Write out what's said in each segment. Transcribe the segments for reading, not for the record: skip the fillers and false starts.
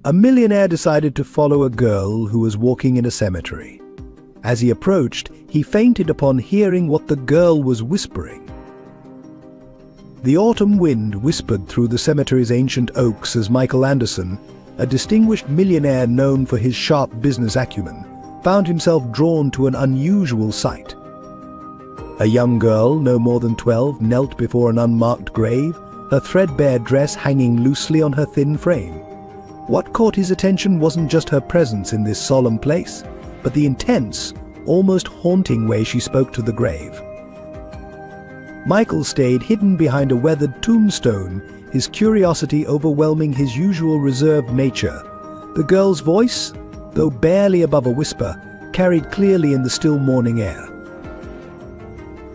A millionaire decided to follow a girl who was walking in a cemetery. As he approached, he fainted upon hearing what the girl was whispering. The autumn wind whispered through the cemetery's ancient oaks as Michael Anderson, a distinguished millionaire known for his sharp business acumen, found himself drawn to an unusual sight. A young girl, no more than 12, knelt before an unmarked grave, her threadbare dress hanging loosely on her thin frame. What caught his attention wasn't just her presence in this solemn place, but the intense, almost haunting way she spoke to the grave. Michael stayed hidden behind a weathered tombstone, his curiosity overwhelming his usual reserved nature. The girl's voice, though barely above a whisper, carried clearly in the still morning air.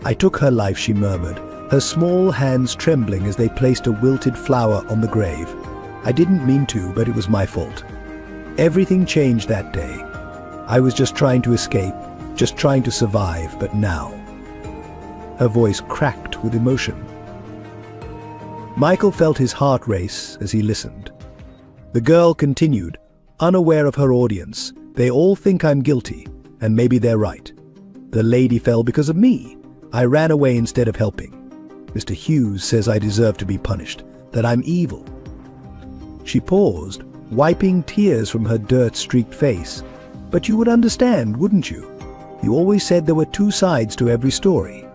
"I took her life," she murmured, her small hands trembling as they placed a wilted flower on the grave. "I didn't mean to, but it was my fault. Everything changed that day. I was just trying to escape, just trying to survive, but now..." Her voice cracked with emotion. Michael felt his heart race as he listened. The girl continued, unaware of her audience. "They all think I'm guilty, and maybe they're right. The lady fell because of me. I ran away instead of helping. Mr. Hughes says I deserve to be punished, that I'm evil." She paused, wiping tears from her dirt-streaked face. "But you would understand, wouldn't you? You always said there were two sides to every story."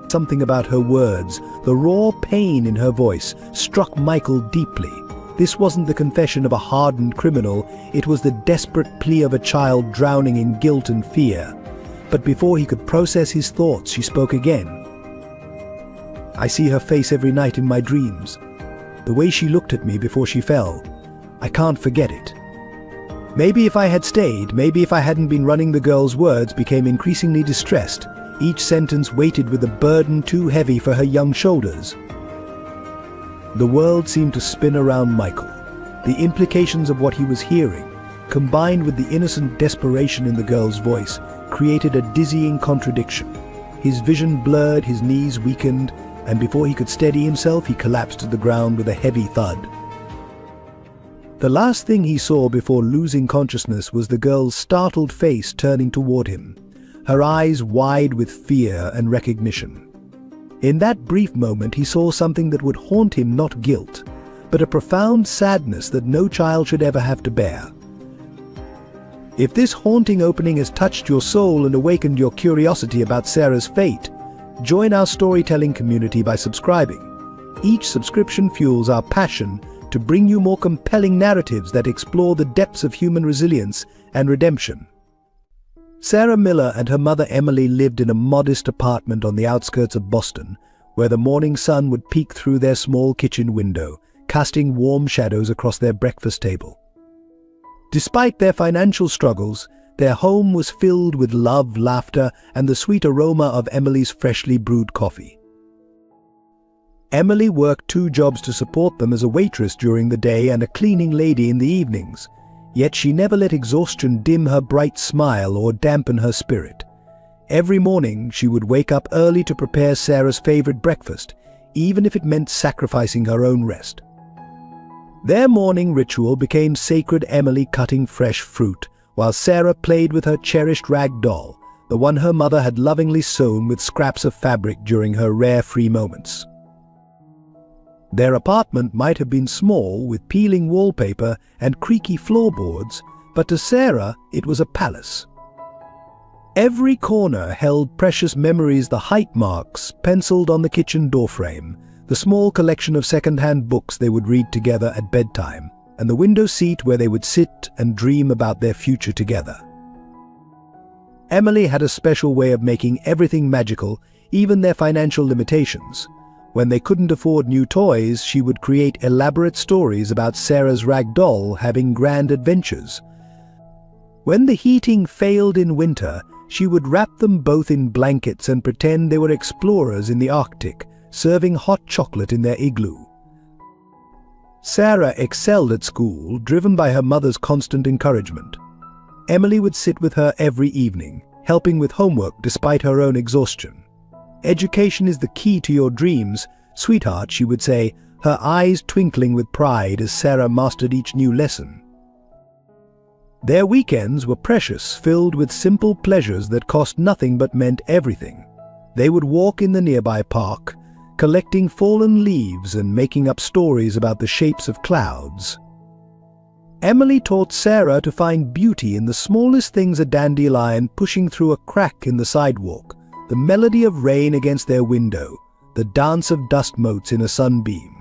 Something about her words, the raw pain in her voice, struck Michael deeply. This wasn't the confession of a hardened criminal, it was the desperate plea of a child drowning in guilt and fear. But before he could process his thoughts, she spoke again. "I see her face every night in my dreams. The way she looked at me before she fell, I can't forget it. Maybe if I had stayed, maybe if I hadn't been running..." The girl's words became increasingly distressed, each sentence weighted with a burden too heavy for her young shoulders. The world seemed to spin around Michael. The implications of what he was hearing, combined with the innocent desperation in the girl's voice, created a dizzying contradiction. His vision blurred, his knees weakened, and before he could steady himself, he collapsed to the ground with a heavy thud. The last thing he saw before losing consciousness was the girl's startled face turning toward him, her eyes wide with fear and recognition. In that brief moment, he saw something that would haunt him, not guilt, but a profound sadness that no child should ever have to bear. If this haunting opening has touched your soul and awakened your curiosity about Sarah's fate, join our storytelling community by subscribing. Each subscription fuels our passion to bring you more compelling narratives that explore the depths of human resilience and redemption. Sarah Miller and her mother Emily lived in a modest apartment on the outskirts of Boston, where the morning sun would peek through their small kitchen window, casting warm shadows across their breakfast table. Despite their financial struggles, their home was filled with love, laughter, and the sweet aroma of Emily's freshly brewed coffee. Emily worked 2 jobs to support them, as a waitress during the day and a cleaning lady in the evenings. Yet she never let exhaustion dim her bright smile or dampen her spirit. Every morning she would wake up early to prepare Sarah's favorite breakfast, even if it meant sacrificing her own rest. Their morning ritual became sacred, Emily cutting fresh fruit, while Sarah played with her cherished rag doll, the one her mother had lovingly sewn with scraps of fabric during her rare free moments. Their apartment might have been small, with peeling wallpaper and creaky floorboards, but to Sarah it was a palace. Every corner held precious memories, the height marks penciled on the kitchen doorframe, the small collection of second-hand books they would read together at bedtime, and the window seat where they would sit and dream about their future together. Emily had a special way of making everything magical, even their financial limitations. When they couldn't afford new toys, she would create elaborate stories about Sarah's rag doll having grand adventures. When the heating failed in winter, she would wrap them both in blankets and pretend they were explorers in the Arctic, serving hot chocolate in their igloo. Sarah excelled at school, driven by her mother's constant encouragement. Emily would sit with her every evening, helping with homework despite her own exhaustion. "Education is the key to your dreams, sweetheart," she would say. her eyes twinkling with pride as Sarah mastered each new lesson. Their weekends were precious, filled with simple pleasures that cost nothing but meant everything. They would walk in the nearby park, collecting fallen leaves and making up stories about the shapes of clouds. Emily taught Sarah to find beauty in the smallest things: a dandelion pushing through a crack in the sidewalk, the melody of rain against their window, the dance of dust motes in a sunbeam.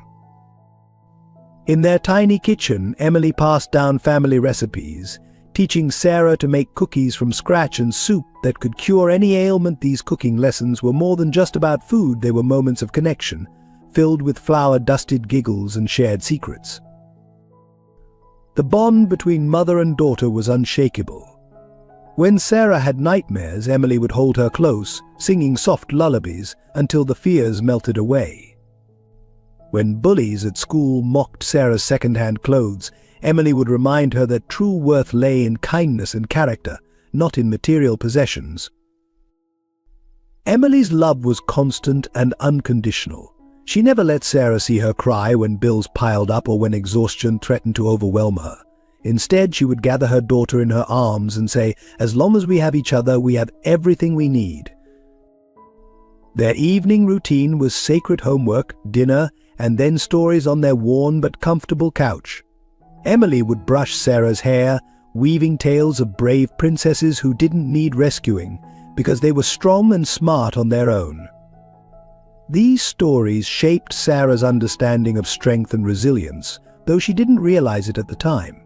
In their tiny kitchen, Emily passed down family recipes, teaching Sarah to make cookies from scratch and soup that could cure any ailment. These cooking lessons were more than just about food. They were moments of connection, filled with flour-dusted giggles and shared secrets. The bond between mother and daughter was unshakable. When Sarah had nightmares, Emily would hold her close, singing soft lullabies until the fears melted away. When bullies at school mocked Sarah's second-hand clothes, Emily would remind her that true worth lay in kindness and character, not in material possessions. Emily's love was constant and unconditional. She never let Sarah see her cry when bills piled up or when exhaustion threatened to overwhelm her. Instead, she would gather her daughter in her arms and say, "As long as we have each other, we have everything we need." Their evening routine was sacred homework, dinner, and then stories on their worn but comfortable couch. Emily would brush Sarah's hair, weaving tales of brave princesses who didn't need rescuing because they were strong and smart on their own. These stories shaped Sarah's understanding of strength and resilience, though she didn't realize it at the time.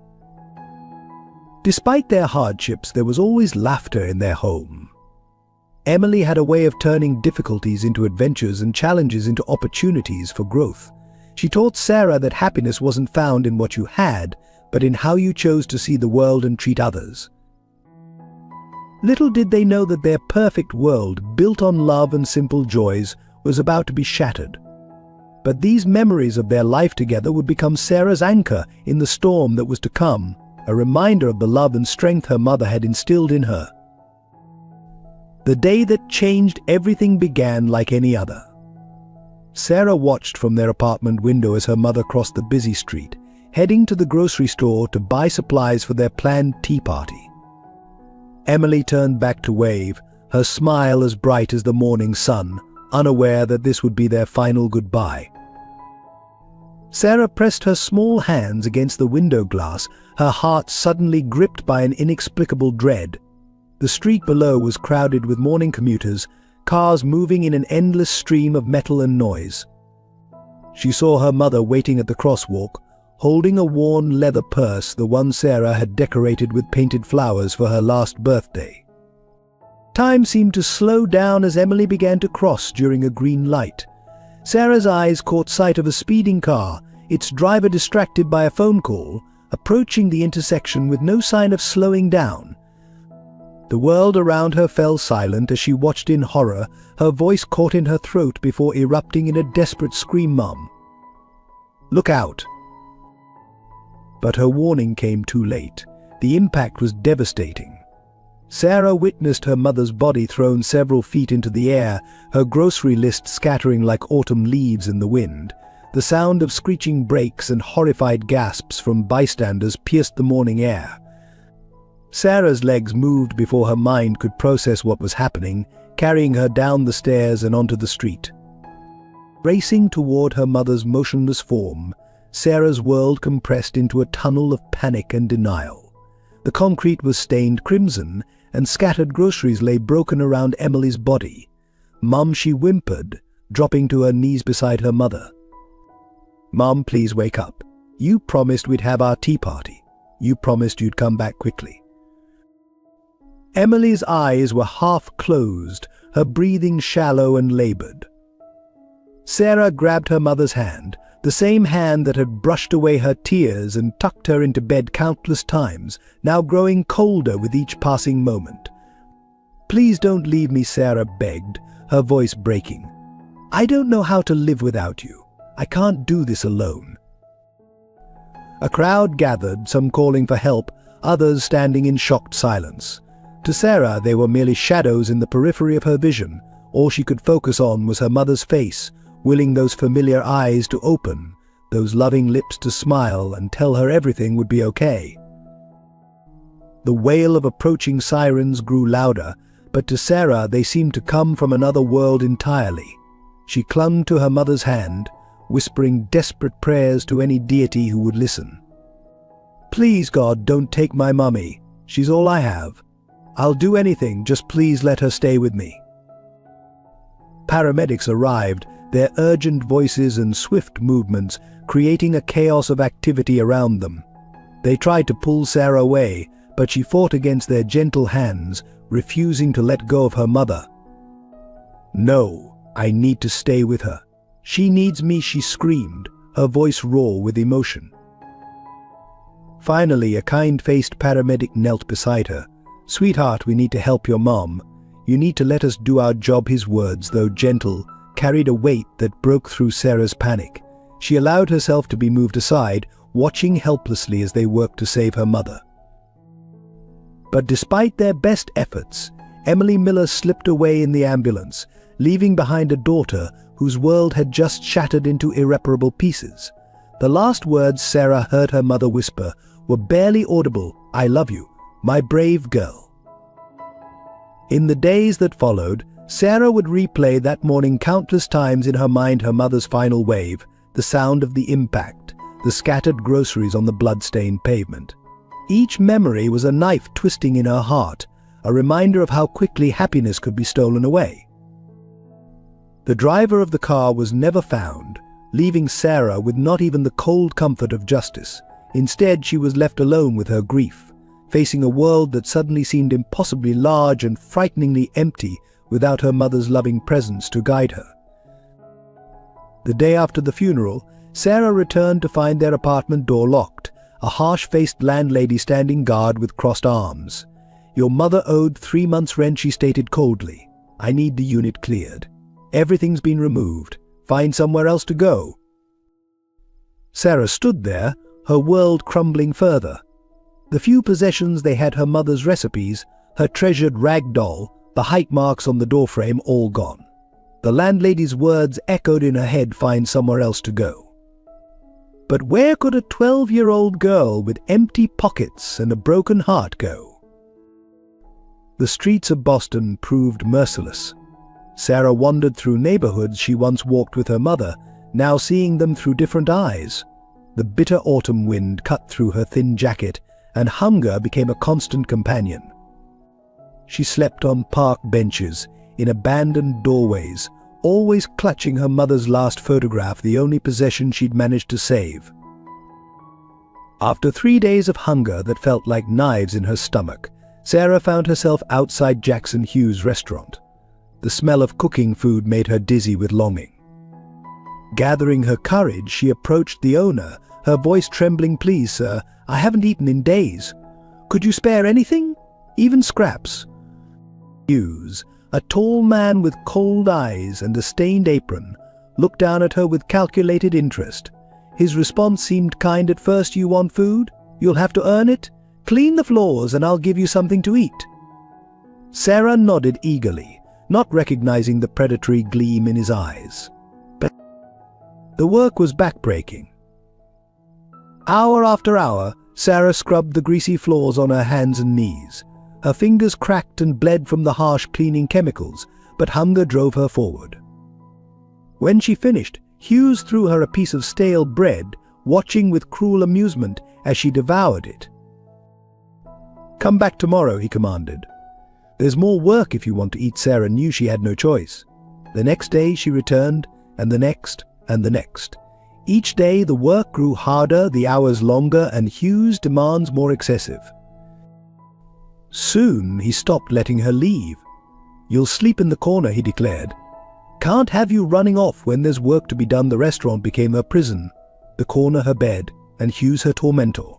Despite their hardships, there was always laughter in their home. Emily had a way of turning difficulties into adventures and challenges into opportunities for growth. She taught Sarah that happiness wasn't found in what you had, but in how you chose to see the world and treat others. Little did they know that their perfect world, built on love and simple joys, was about to be shattered. But these memories of their life together would become Sarah's anchor in the storm that was to come, a reminder of the love and strength her mother had instilled in her. The day that changed everything began like any other. Sarah watched from their apartment window as her mother crossed the busy street, heading to the grocery store to buy supplies for their planned tea party. Emily turned back to wave, her smile as bright as the morning sun, unaware that this would be their final goodbye. Sarah pressed her small hands against the window glass, her heart suddenly gripped by an inexplicable dread. The street below was crowded with morning commuters, cars moving in an endless stream of metal and noise. She saw her mother waiting at the crosswalk, holding a worn leather purse, the one Sarah had decorated with painted flowers for her last birthday. Time seemed to slow down as Emily began to cross during a green light. Sarah's eyes caught sight of a speeding car, its driver distracted by a phone call, approaching the intersection with no sign of slowing down. The world around her fell silent as she watched in horror, her voice caught in her throat before erupting in a desperate scream. "Mom, look out!" But her warning came too late. The impact was devastating. Sarah witnessed her mother's body thrown several feet into the air, her grocery list scattering like autumn leaves in the wind. The sound of screeching brakes and horrified gasps from bystanders pierced the morning air. Sarah's legs moved before her mind could process what was happening, carrying her down the stairs and onto the street. Racing toward her mother's motionless form, Sarah's world compressed into a tunnel of panic and denial. The concrete was stained crimson, and scattered groceries lay broken around Emily's body. "Mum," she whimpered, dropping to her knees beside her mother. "Mum, please wake up. You promised we'd have our tea party. You promised you'd come back quickly." Emily's eyes were half closed, her breathing shallow and labored. Sarah grabbed her mother's hand, the same hand that had brushed away her tears and tucked her into bed countless times, now growing colder with each passing moment. "Please don't leave me," Sarah begged, her voice breaking. "I don't know how to live without you. I can't do this alone." A crowd gathered, some calling for help, others standing in shocked silence. To Sarah, they were merely shadows in the periphery of her vision. All she could focus on was her mother's face, willing those familiar eyes to open, those loving lips to smile and tell her everything would be okay. The wail of approaching sirens grew louder, but to Sarah they seemed to come from another world entirely. She clung to her mother's hand, whispering desperate prayers to any deity who would listen. "Please, God, don't take my mummy. She's all I have. I'll do anything, just please let her stay with me." Paramedics arrived, their urgent voices and swift movements creating a chaos of activity around them. They tried to pull Sarah away, but she fought against their gentle hands, refusing to let go of her mother. "No, I need to stay with her. She needs me," she screamed, her voice raw with emotion. Finally, a kind-faced paramedic knelt beside her. "Sweetheart, we need to help your mom. You need to let us do our job." His words, though gentle, carried a weight that broke through Sarah's panic. She allowed herself to be moved aside, watching helplessly as they worked to save her mother. But despite their best efforts, Emily Miller slipped away in the ambulance, leaving behind a daughter whose world had just shattered into irreparable pieces. The last words Sarah heard her mother whisper were barely audible. "I love you, my brave girl." In the days that followed, Sarah would replay that morning countless times in her mind, her mother's final wave, the sound of the impact, the scattered groceries on the blood-stained pavement. Each memory was a knife twisting in her heart, a reminder of how quickly happiness could be stolen away. The driver of the car was never found, leaving Sarah with not even the cold comfort of justice. Instead, she was left alone with her grief, facing a world that suddenly seemed impossibly large and frighteningly empty without her mother's loving presence to guide her. The day after the funeral, Sarah returned to find their apartment door locked, a harsh-faced landlady standing guard with crossed arms. "Your mother owed 3 months' rent," she stated coldly. "I need the unit cleared. Everything's been removed. Find somewhere else to go." Sarah stood there, her world crumbling further. The few possessions they had, her mother's recipes, her treasured rag doll, the height marks on the doorframe, all gone. The landlady's words echoed in her head, "Find somewhere else to go." But where could a 12-year-old girl with empty pockets and a broken heart go? The streets of Boston proved merciless. Sarah wandered through neighborhoods she once walked with her mother, now seeing them through different eyes. The bitter autumn wind cut through her thin jacket, and hunger became a constant companion. She slept on park benches, in abandoned doorways, always clutching her mother's last photograph, the only possession she'd managed to save. After 3 days of hunger that felt like knives in her stomach, Sarah found herself outside Jackson Hughes' restaurant. The smell of cooking food made her dizzy with longing. Gathering her courage, she approached the owner, her voice trembling. "Please, sir, I haven't eaten in days. Could you spare anything? Even scraps?" Hughes, a tall man with cold eyes and a stained apron, looked down at her with calculated interest. His response seemed kind at first. "You want food? You'll have to earn it. Clean the floors and I'll give you something to eat." Sarah nodded eagerly, not recognizing the predatory gleam in his eyes. But the work was backbreaking. Hour after hour, Sarah scrubbed the greasy floors on her hands and knees. Her fingers cracked and bled from the harsh cleaning chemicals, but hunger drove her forward. When she finished, Hughes threw her a piece of stale bread, watching with cruel amusement as she devoured it. "Come back tomorrow," he commanded. "There's more work if you want to eat." Sarah knew she had no choice. The next day she returned, and the next, and the next. Each day the work grew harder, the hours longer, and Hughes' demands more excessive. Soon he stopped letting her leave. "You'll sleep in the corner," he declared. "Can't have you running off when there's work to be done." The restaurant became her prison, the corner her bed, and Hughes her tormentor.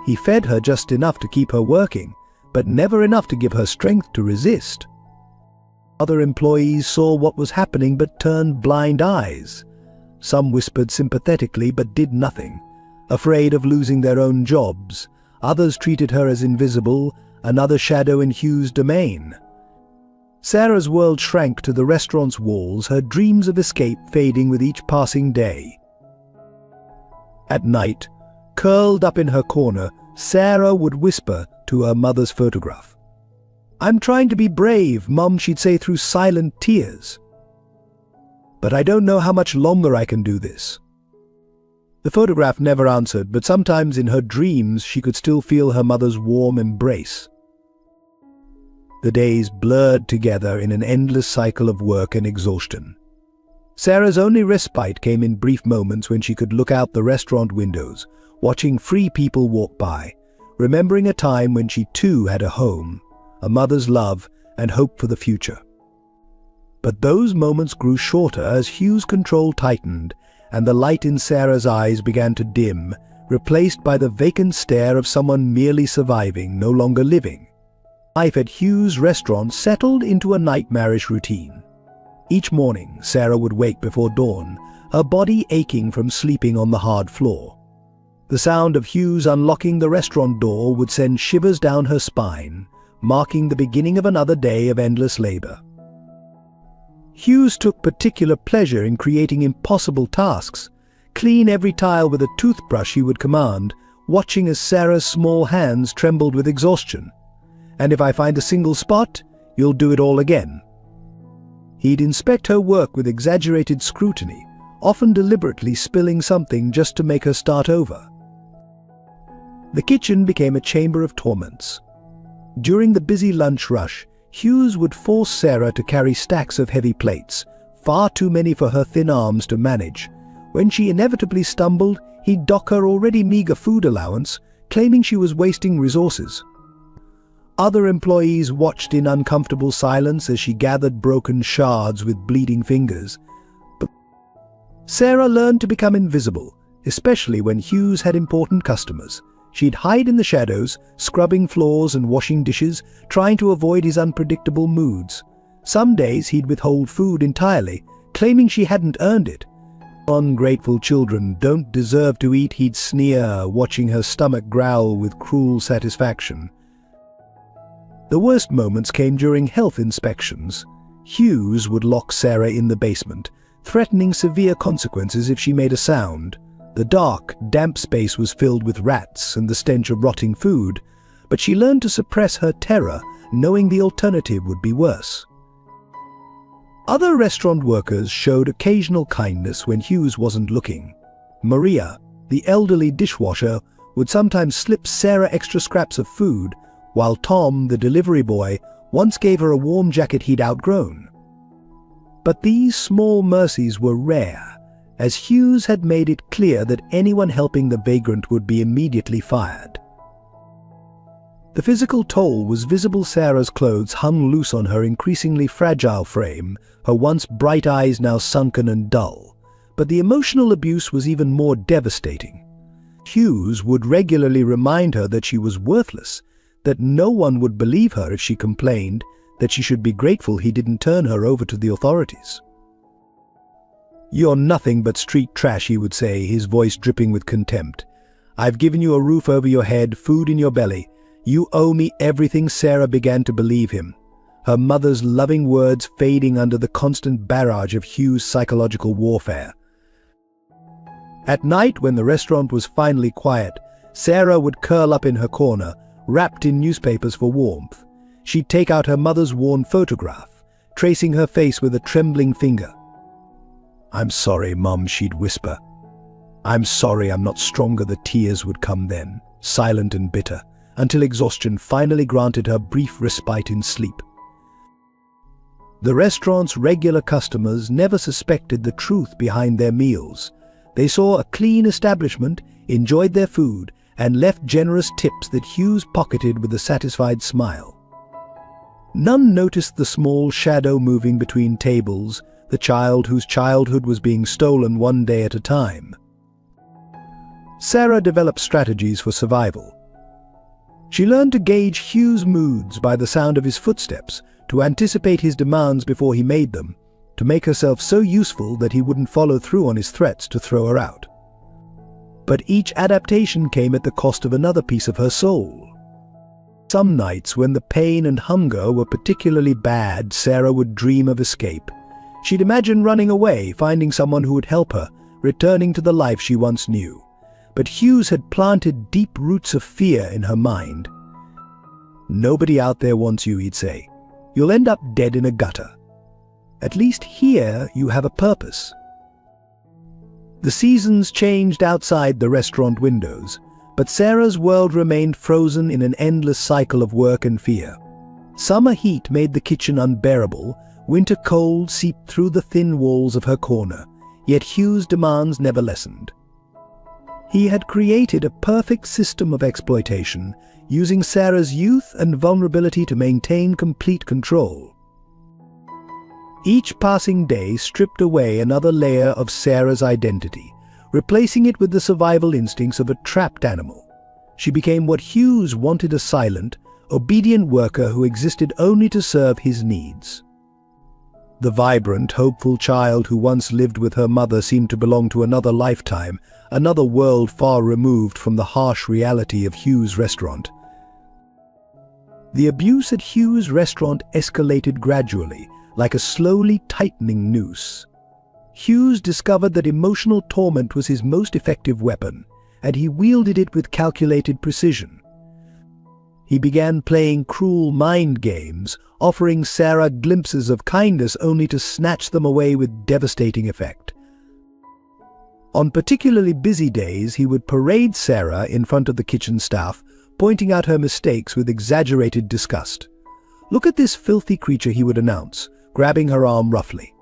He fed her just enough to keep her working, but never enough to give her strength to resist. Other employees saw what was happening but turned blind eyes. Some whispered sympathetically but did nothing, afraid of losing their own jobs. Others treated her as invisible, another shadow in Hughes' domain. Sarah's world shrank to the restaurant's walls, her dreams of escape fading with each passing day. At night, curled up in her corner, Sarah would whisper to her mother's photograph. "I'm trying to be brave, Mum," she'd say through silent tears. "But I don't know how much longer I can do this." The photograph never answered, but sometimes in her dreams she could still feel her mother's warm embrace. The days blurred together in an endless cycle of work and exhaustion. Sarah's only respite came in brief moments when she could look out the restaurant windows, watching free people walk by, remembering a time when she too had a home, a mother's love, and hope for the future. But those moments grew shorter as Hugh's control tightened and the light in Sarah's eyes began to dim, replaced by the vacant stare of someone merely surviving, no longer living. Life at Hugh's restaurant settled into a nightmarish routine. Each morning, Sarah would wake before dawn, her body aching from sleeping on the hard floor. The sound of Hugh's unlocking the restaurant door would send shivers down her spine, marking the beginning of another day of endless labor. Hughes took particular pleasure in creating impossible tasks. Clean every tile with a toothbrush, he would command, watching as Sarah's small hands trembled with exhaustion. "And if I find a single spot, you'll do it all again." He'd inspect her work with exaggerated scrutiny, often deliberately spilling something just to make her start over. The kitchen became a chamber of torments. During the busy lunch rush, Hughes would force Sarah to carry stacks of heavy plates, far too many for her thin arms to manage. When she inevitably stumbled, he'd dock her already meager food allowance, claiming she was wasting resources. Other employees watched in uncomfortable silence as she gathered broken shards with bleeding fingers. But Sarah learned to become invisible, especially when Hughes had important customers. She'd hide in the shadows, scrubbing floors and washing dishes, trying to avoid his unpredictable moods. Some days he'd withhold food entirely, claiming she hadn't earned it. "Ungrateful children don't deserve to eat," he'd sneer, watching her stomach growl with cruel satisfaction. The worst moments came during health inspections. Hughes would lock Sarah in the basement, threatening severe consequences if she made a sound. The dark, damp space was filled with rats and the stench of rotting food, but she learned to suppress her terror, knowing the alternative would be worse. Other restaurant workers showed occasional kindness when Hughes wasn't looking. Maria, the elderly dishwasher, would sometimes slip Sarah extra scraps of food, while Tom, the delivery boy, once gave her a warm jacket he'd outgrown. But these small mercies were rare, as Hughes had made it clear that anyone helping the vagrant would be immediately fired. The physical toll was visible. Sarah's clothes hung loose on her increasingly fragile frame, her once bright eyes now sunken and dull. But the emotional abuse was even more devastating. Hughes would regularly remind her that she was worthless, that no one would believe her if she complained, that she should be grateful he didn't turn her over to the authorities. "You're nothing but street trash," he would say, his voice dripping with contempt. "I've given you a roof over your head, food in your belly. You owe me everything." Sarah began to believe him, her mother's loving words fading under the constant barrage of Hugh's psychological warfare. At night, when the restaurant was finally quiet, Sarah would curl up in her corner, wrapped in newspapers for warmth. She'd take out her mother's worn photograph, tracing her face with a trembling finger. "I'm sorry, Mum," she'd whisper. "I'm sorry I'm not stronger." The tears would come then, silent and bitter, until exhaustion finally granted her brief respite in sleep. The restaurant's regular customers never suspected the truth behind their meals. They saw a clean establishment, enjoyed their food, and left generous tips that Hughes pocketed with a satisfied smile. None noticed the small shadow moving between tables, the child whose childhood was being stolen one day at a time. Sarah developed strategies for survival. She learned to gauge Hugh's moods by the sound of his footsteps, to anticipate his demands before he made them, to make herself so useful that he wouldn't follow through on his threats to throw her out. But each adaptation came at the cost of another piece of her soul. Some nights, when the pain and hunger were particularly bad, Sarah would dream of escape. She'd imagine running away, finding someone who would help her, returning to the life she once knew. but Hughes had planted deep roots of fear in her mind. "Nobody out there wants you," he'd say. "You'll end up dead in a gutter. At least here you have a purpose." The seasons changed outside the restaurant windows, but Sarah's world remained frozen in an endless cycle of work and fear. Summer heat made the kitchen unbearable, winter cold seeped through the thin walls of her corner, yet Hughes' demands never lessened. He had created a perfect system of exploitation, using Sarah's youth and vulnerability to maintain complete control. Each passing day stripped away another layer of Sarah's identity, replacing it with the survival instincts of a trapped animal. She became what Hughes wanted: a silent, obedient worker who existed only to serve his needs. The vibrant, hopeful child who once lived with her mother seemed to belong to another lifetime, another world far removed from the harsh reality of Hughes' restaurant. The abuse at Hughes' restaurant escalated gradually, like a slowly tightening noose. Hughes discovered that emotional torment was his most effective weapon, and he wielded it with calculated precision. He began playing cruel mind games, offering Sarah glimpses of kindness only to snatch them away with devastating effect. On particularly busy days, he would parade Sarah in front of the kitchen staff, pointing out her mistakes with exaggerated disgust. "Look at this filthy creature," he would announce, grabbing her arm roughly.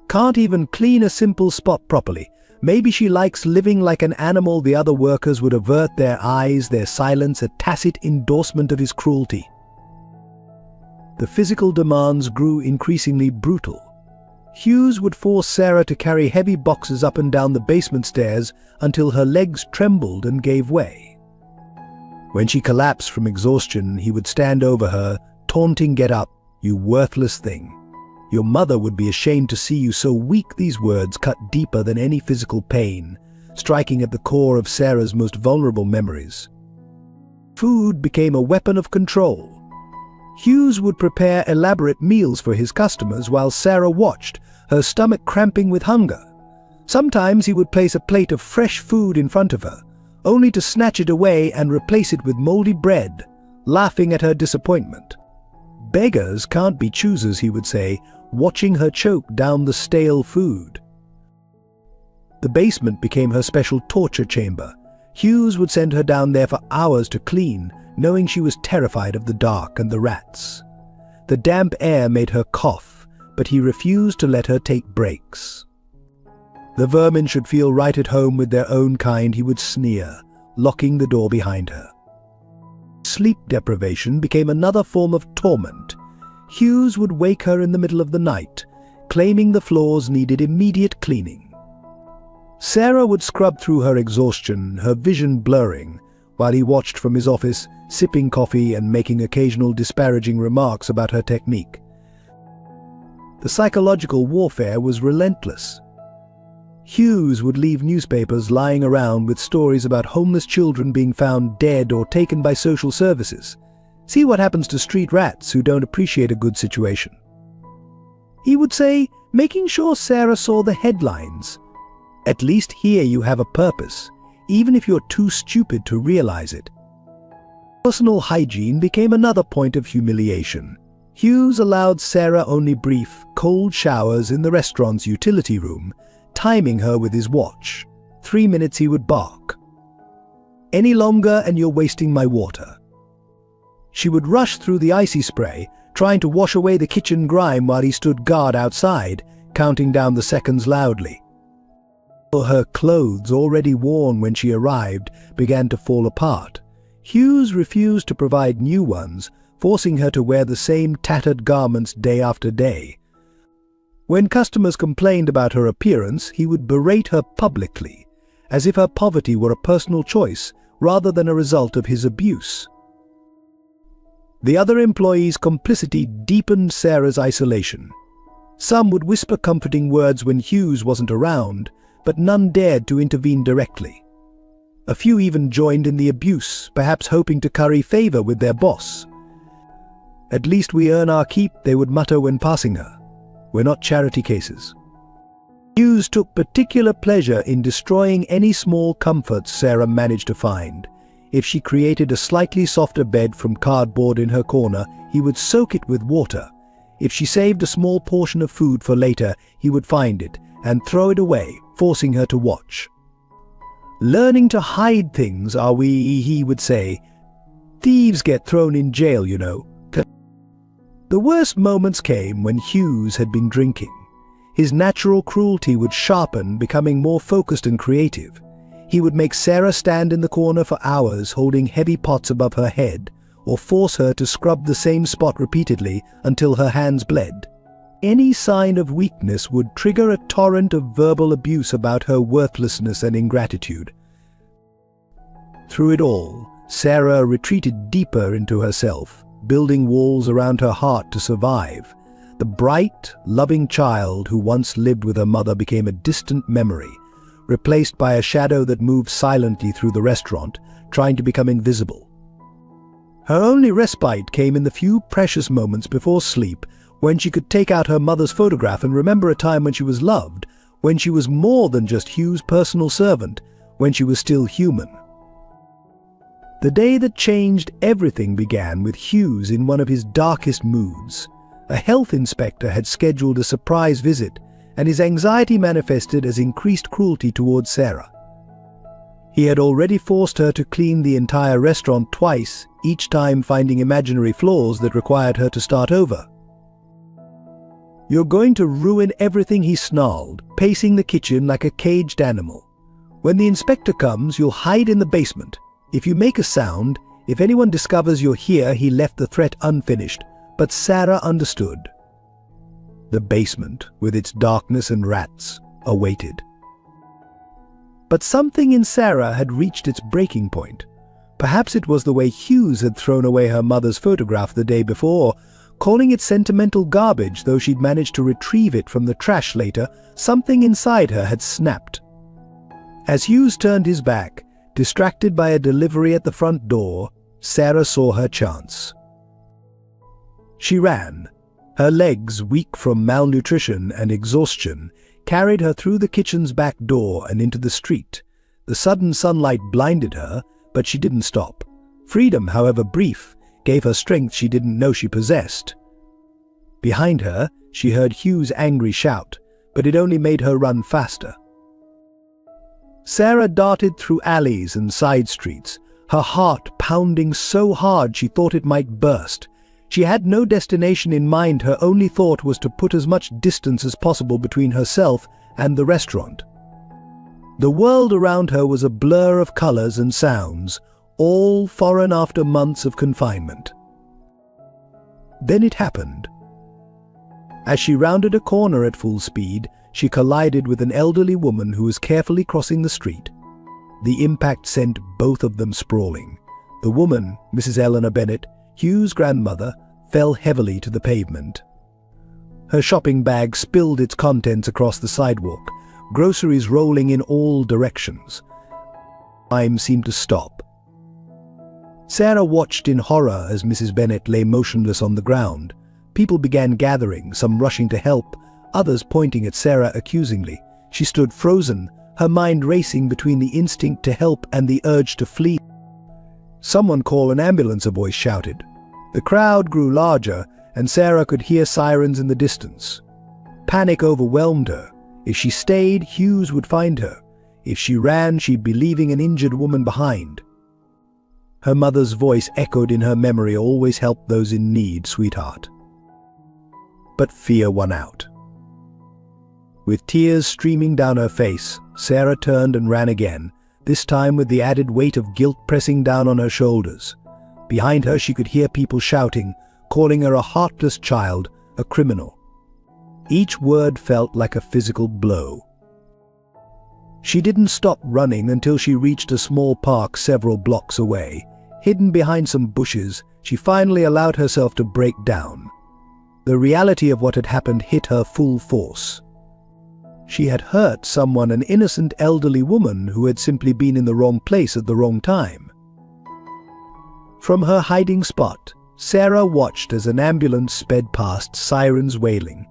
"Can't even clean a simple spot properly. Maybe she likes living like an animal." The other workers would avert their eyes, their silence a tacit endorsement of his cruelty. The physical demands grew increasingly brutal. Hughes would force Sarah to carry heavy boxes up and down the basement stairs until her legs trembled and gave way. When she collapsed from exhaustion, he would stand over her, taunting, "Get up, you worthless thing. Your mother would be ashamed to see you so weak." These words cut deeper than any physical pain, striking at the core of Sarah's most vulnerable memories. Food became a weapon of control. Hughes would prepare elaborate meals for his customers while Sarah watched, her stomach cramping with hunger. Sometimes he would place a plate of fresh food in front of her, only to snatch it away and replace it with moldy bread, laughing at her disappointment. "Beggars can't be choosers," he would say, watching her choke down the stale food. The basement became her special torture chamber. Hughes would send her down there for hours to clean, knowing she was terrified of the dark and the rats. The damp air made her cough, but he refused to let her take breaks. The vermin should feel right at home with their own kind, he would sneer, locking the door behind her. Sleep deprivation became another form of torment. Hughes would wake her in the middle of the night, claiming the floors needed immediate cleaning. Sarah would scrub through her exhaustion, her vision blurring, while he watched from his office, sipping coffee and making occasional disparaging remarks about her technique. The psychological warfare was relentless. Hughes would leave newspapers lying around with stories about homeless children being found dead or taken by social services. "See what happens to street rats who don't appreciate a good situation," he would say, making sure Sarah saw the headlines. "At least here you have a purpose, even if you're too stupid to realize it." Personal hygiene became another point of humiliation. Hughes allowed Sarah only brief, cold showers in the restaurant's utility room, timing her with his watch. 3 minutes he would bark. "Any longer and you're wasting my water." She would rush through the icy spray, trying to wash away the kitchen grime while he stood guard outside, counting down the seconds loudly. Her clothes, already worn when she arrived, began to fall apart. Hughes refused to provide new ones, forcing her to wear the same tattered garments day after day. When customers complained about her appearance, he would berate her publicly, as if her poverty were a personal choice rather than a result of his abuse. The other employees' complicity deepened Sarah's isolation. Some would whisper comforting words when Hughes wasn't around, but none dared to intervene directly. A few even joined in the abuse, perhaps hoping to curry favor with their boss. "At least we earn our keep," they would mutter when passing her. "We're not charity cases." Hughes took particular pleasure in destroying any small comforts Sarah managed to find. If she created a slightly softer bed from cardboard in her corner, he would soak it with water. If she saved a small portion of food for later, he would find it and throw it away, forcing her to watch. "Learning to hide things, are we?" he would say. "Thieves get thrown in jail, you know." The worst moments came when Hughes had been drinking. His natural cruelty would sharpen, becoming more focused and creative. He would make Sarah stand in the corner for hours, holding heavy pots above her head, or force her to scrub the same spot repeatedly until her hands bled. Any sign of weakness would trigger a torrent of verbal abuse about her worthlessness and ingratitude. Through it all, Sarah retreated deeper into herself, building walls around her heart to survive. The bright, loving child who once lived with her mother became a distant memory, replaced by a shadow that moved silently through the restaurant, trying to become invisible. Her only respite came in the few precious moments before sleep, when she could take out her mother's photograph and remember a time when she was loved, when she was more than just Hugh's personal servant, when she was still human. The day that changed everything began with Hughes in one of his darkest moods. A health inspector had scheduled a surprise visit, and his anxiety manifested as increased cruelty towards Sarah. He had already forced her to clean the entire restaurant twice, each time finding imaginary flaws that required her to start over. "You're going to ruin everything," he snarled, pacing the kitchen like a caged animal. "When the inspector comes, you'll hide in the basement. If you make a sound, if anyone discovers you're here," he left the threat unfinished. But Sarah understood. The basement, with its darkness and rats, awaited. But something in Sarah had reached its breaking point. Perhaps it was the way Hughes had thrown away her mother's photograph the day before, calling it sentimental garbage. Though she'd managed to retrieve it from the trash later, something inside her had snapped. As Hughes turned his back, distracted by a delivery at the front door, Sarah saw her chance. She ran. Her legs, weak from malnutrition and exhaustion, carried her through the kitchen's back door and into the street. The sudden sunlight blinded her, but she didn't stop. Freedom, however brief, gave her strength she didn't know she possessed. Behind her, she heard Hugh's angry shout, but it only made her run faster. Sarah darted through alleys and side streets, her heart pounding so hard she thought it might burst. She had no destination in mind. Her only thought was to put as much distance as possible between herself and the restaurant. The world around her was a blur of colors and sounds, all foreign after months of confinement. Then it happened. As she rounded a corner at full speed, she collided with an elderly woman who was carefully crossing the street. The impact sent both of them sprawling. The woman, Mrs. Eleanor Bennett, Hugh's grandmother, fell heavily to the pavement. Her shopping bag spilled its contents across the sidewalk, groceries rolling in all directions. Time seemed to stop. Sarah watched in horror as Mrs. Bennett lay motionless on the ground. People began gathering, some rushing to help, others pointing at Sarah accusingly. She stood frozen, her mind racing between the instinct to help and the urge to flee. "Someone call an ambulance," a voice shouted. The crowd grew larger, and Sarah could hear sirens in the distance. Panic overwhelmed her. If she stayed, Hughes would find her. If she ran, she'd be leaving an injured woman behind. Her mother's voice echoed in her memory, "Always help those in need, sweetheart." But fear won out. With tears streaming down her face, Sarah turned and ran again, this time with the added weight of guilt pressing down on her shoulders. Behind her she could hear people shouting, calling her a heartless child, a criminal. Each word felt like a physical blow. She didn't stop running until she reached a small park several blocks away. Hidden behind some bushes, she finally allowed herself to break down. The reality of what had happened hit her full force. She had hurt someone, an innocent elderly woman who had simply been in the wrong place at the wrong time. From her hiding spot, Sarah watched as an ambulance sped past, sirens wailing.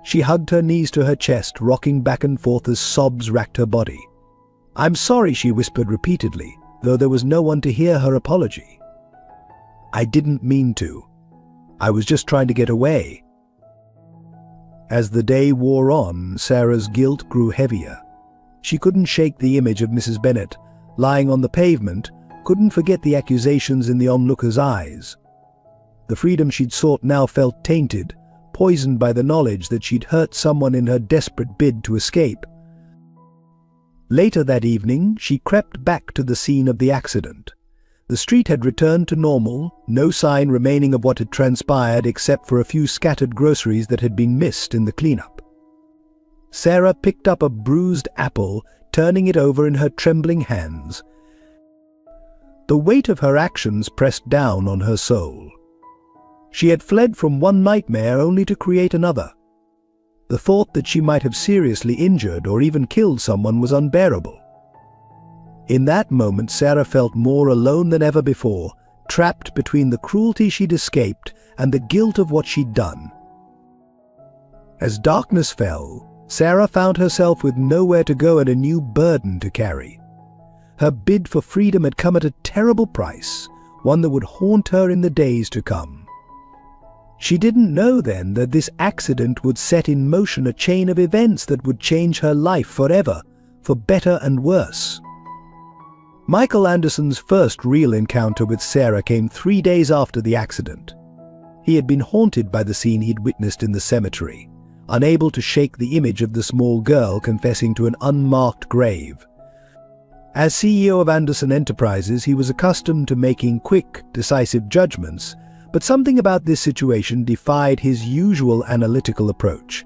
She hugged her knees to her chest, rocking back and forth as sobs racked her body. "I'm sorry," she whispered repeatedly, though there was no one to hear her apology. "I didn't mean to. I was just trying to get away." As the day wore on, Sarah's guilt grew heavier. She couldn't shake the image of Mrs. Bennet lying on the pavement, couldn't forget the accusations in the onlookers' eyes. The freedom she'd sought now felt tainted, poisoned by the knowledge that she'd hurt someone in her desperate bid to escape. Later that evening, she crept back to the scene of the accident. The street had returned to normal, no sign remaining of what had transpired except for a few scattered groceries that had been missed in the cleanup. Sarah picked up a bruised apple, turning it over in her trembling hands. The weight of her actions pressed down on her soul. She had fled from one nightmare only to create another. The thought that she might have seriously injured or even killed someone was unbearable. In that moment, Sarah felt more alone than ever before, trapped between the cruelty she'd escaped and the guilt of what she'd done. As darkness fell, Sarah found herself with nowhere to go and a new burden to carry. Her bid for freedom had come at a terrible price, one that would haunt her in the days to come. She didn't know then that this accident would set in motion a chain of events that would change her life forever, for better and worse. Michael Anderson's first real encounter with Sarah came 3 days after the accident. He had been haunted by the scene he'd witnessed in the cemetery, unable to shake the image of the small girl confessing to an unmarked grave. As CEO of Anderson Enterprises, he was accustomed to making quick, decisive judgments, but something about this situation defied his usual analytical approach.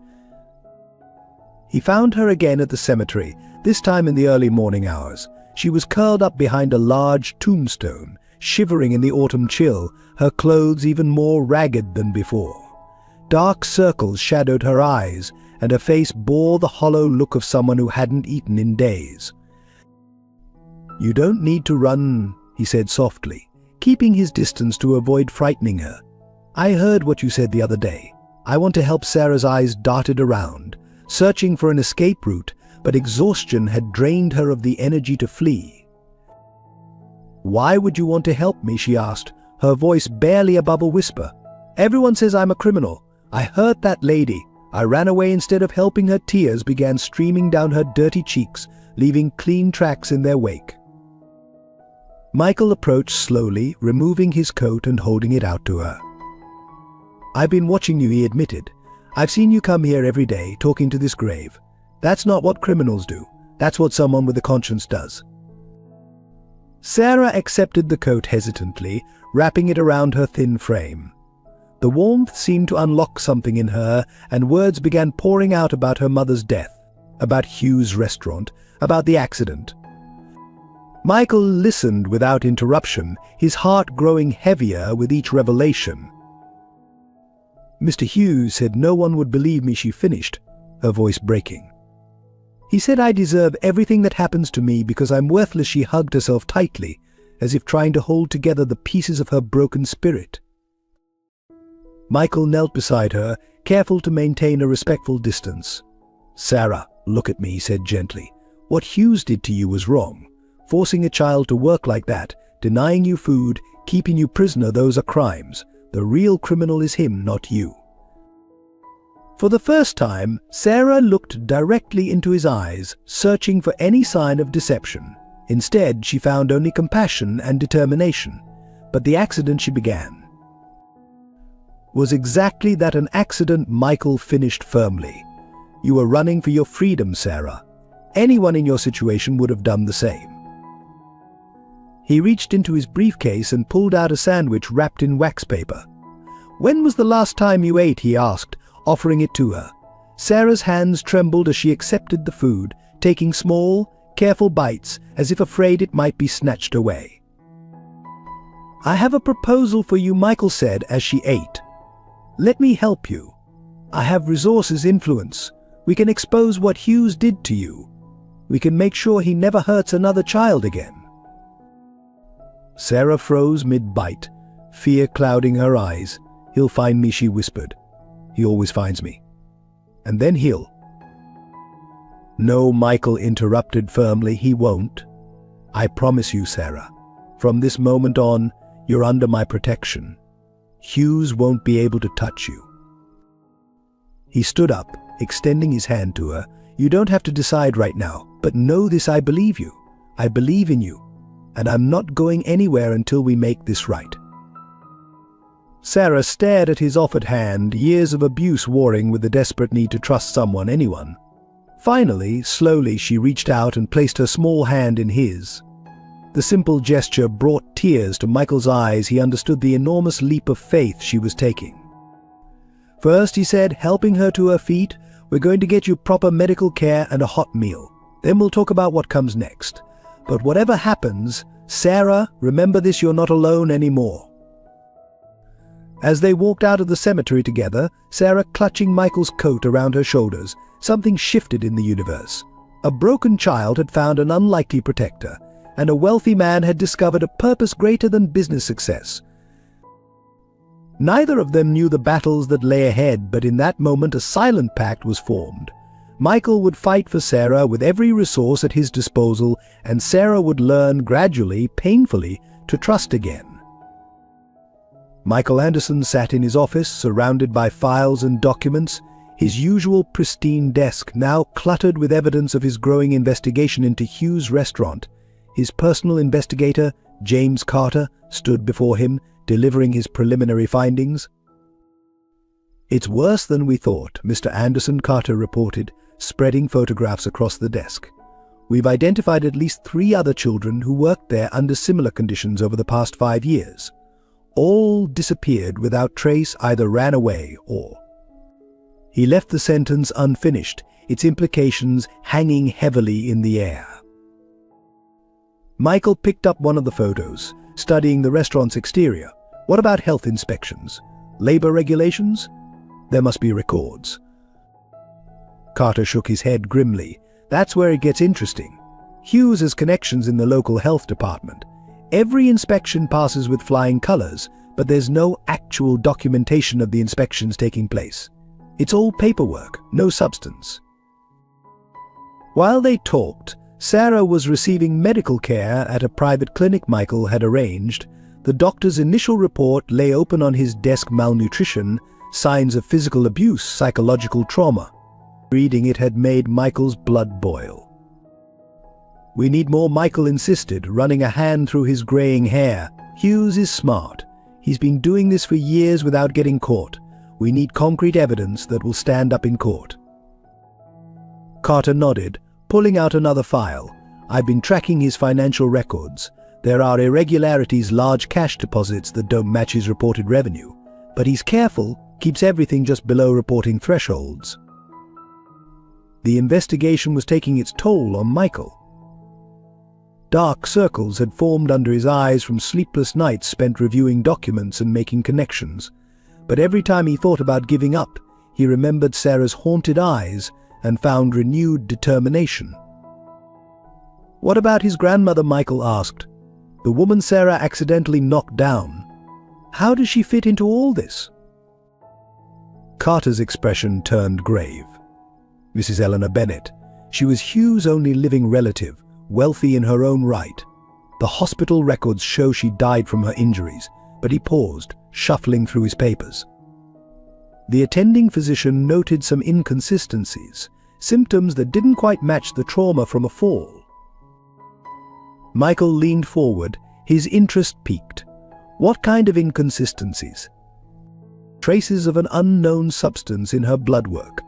He found her again at the cemetery, this time in the early morning hours. She was curled up behind a large tombstone, shivering in the autumn chill, her clothes even more ragged than before. Dark circles shadowed her eyes, and her face bore the hollow look of someone who hadn't eaten in days. "You don't need to run," he said softly, keeping his distance to avoid frightening her. "I heard what you said the other day. I want to help." Sarah's eyes darted around, searching for an escape route, but exhaustion had drained her of the energy to flee. "Why would you want to help me?" she asked, her voice barely above a whisper. "Everyone says I'm a criminal. I hurt that lady. I ran away instead of helping." Her tears began streaming down her dirty cheeks, leaving clean tracks in their wake. Michael approached slowly, removing his coat and holding it out to her. "I've been watching you," he admitted. "I've seen you come here every day, talking to this grave. That's not what criminals do. That's what someone with a conscience does." Sarah accepted the coat hesitantly, wrapping it around her thin frame. The warmth seemed to unlock something in her, and words began pouring out about her mother's death, about Hugh's restaurant, about the accident. Michael listened without interruption, his heart growing heavier with each revelation. "Mr. Hughes said no one would believe me," she finished, her voice breaking. "He said I deserve everything that happens to me because I'm worthless." She hugged herself tightly, as if trying to hold together the pieces of her broken spirit. Michael knelt beside her, careful to maintain a respectful distance. "Sarah, look at me," he said gently. "What Hughes did to you was wrong. Forcing a child to work like that, denying you food, keeping you prisoner, those are crimes. The real criminal is him, not you." For the first time, Sarah looked directly into his eyes, searching for any sign of deception. Instead, she found only compassion and determination. But the accident, she began, was exactly that, an accident. Michael finished firmly. "You were running for your freedom, Sarah. Anyone in your situation would have done the same." He reached into his briefcase and pulled out a sandwich wrapped in wax paper. "When was the last time you ate?" he asked, offering it to her. Sarah's hands trembled as she accepted the food, taking small, careful bites as if afraid it might be snatched away. "I have a proposal for you," Michael said as she ate. "Let me help you. I have resources, influence. We can expose what Hughes did to you. We can make sure he never hurts another child again." Sarah froze mid-bite, fear clouding her eyes. "He'll find me," she whispered. "He always finds me." and then he'll—" "No," Michael interrupted firmly, "he won't. I promise you, Sarah. From this moment on, you're under my protection. Hughes won't be able to touch you." He stood up, extending his hand to her. "You don't have to decide right now, but know this: I believe you. I believe in you, and I'm not going anywhere until we make this right." Sarah stared at his offered hand, years of abuse warring with the desperate need to trust someone, anyone. Finally, slowly, she reached out and placed her small hand in his. The simple gesture brought tears to Michael's eyes. He understood the enormous leap of faith she was taking. "First," he said, helping her to her feet, "we're going to get you proper medical care and a hot meal. Then we'll talk about what comes next. But whatever happens, Sarah, remember this: you're not alone anymore." As they walked out of the cemetery together, Sarah clutching Michael's coat around her shoulders, something shifted in the universe. A broken child had found an unlikely protector, and a wealthy man had discovered a purpose greater than business success. Neither of them knew the battles that lay ahead, but in that moment a silent pact was formed. Michael would fight for Sarah with every resource at his disposal, and Sarah would learn gradually, painfully, to trust again. Michael Anderson sat in his office, surrounded by files and documents, his usual pristine desk now cluttered with evidence of his growing investigation into Hughes' restaurant. His personal investigator, James Carter, stood before him, delivering his preliminary findings. "It's worse than we thought," Mr. Anderson, Carter reported, spreading photographs across the desk. "We've identified at least 3 other children who worked there under similar conditions over the past 5 years. All disappeared without trace, either ran away or—" He left the sentence unfinished, its implications hanging heavily in the air. Michael picked up one of the photos, studying the restaurant's exterior. "What about health inspections? Labor regulations? There must be records." Carter shook his head grimly. "That's where it gets interesting. Hughes has connections in the local health department. Every inspection passes with flying colors, but there's no actual documentation of the inspections taking place. It's all paperwork, no substance." While they talked, Sarah was receiving medical care at a private clinic Michael had arranged. The doctor's initial report lay open on his desk: malnutrition, signs of physical abuse, psychological trauma. Reading it had made Michael's blood boil. "We need more," Michael insisted, running a hand through his graying hair. "Hughes is smart. He's been doing this for years without getting caught. We need concrete evidence that will stand up in court." Carter nodded, pulling out another file. "I've been tracking his financial records. There are irregularities, large cash deposits that don't match his reported revenue. But he's careful, keeps everything just below reporting thresholds." The investigation was taking its toll on Michael. Dark circles had formed under his eyes from sleepless nights spent reviewing documents and making connections. But every time he thought about giving up, he remembered Sarah's haunted eyes and found renewed determination. "What about his grandmother?" Michael asked. "The woman Sarah accidentally knocked down. How does she fit into all this?" Carter's expression turned grave. "Mrs. Eleanor Bennett. She was Hughes' only living relative, wealthy in her own right. The hospital records show she died from her injuries," but he paused, shuffling through his papers. The attending physician noted some inconsistencies, symptoms that didn't quite match the trauma from a fall. Michael leaned forward, his interest piqued. "What kind of inconsistencies?" "Traces of an unknown substance in her blood work.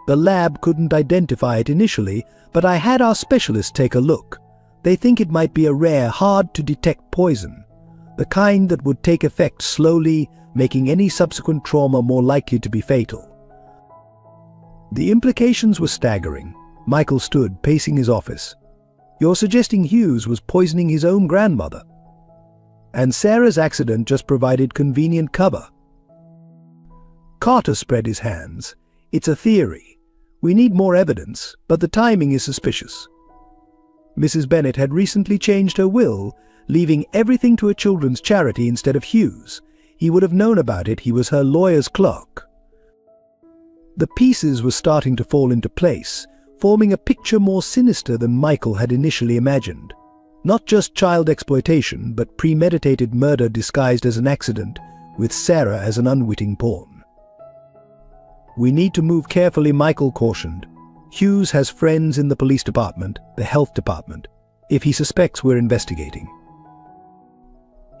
The lab couldn't identify it initially, but I had our specialists take a look. They think it might be a rare, hard-to-detect poison, the kind that would take effect slowly, making any subsequent trauma more likely to be fatal." The implications were staggering. Michael stood, pacing his office. "You're suggesting Hughes was poisoning his own grandmother? And Sarah's accident just provided convenient cover?" Carter spread his hands. "It's a theory. We need more evidence, but the timing is suspicious. Mrs. Bennett had recently changed her will, leaving everything to a children's charity instead of Hughes. He would have known about it. He was her lawyer's clerk." The pieces were starting to fall into place, forming a picture more sinister than Michael had initially imagined. Not just child exploitation, but premeditated murder disguised as an accident, with Sarah as an unwitting pawn. "We need to move carefully," Michael cautioned. "Hughes has friends in the police department, the health department, if he suspects we're investigating."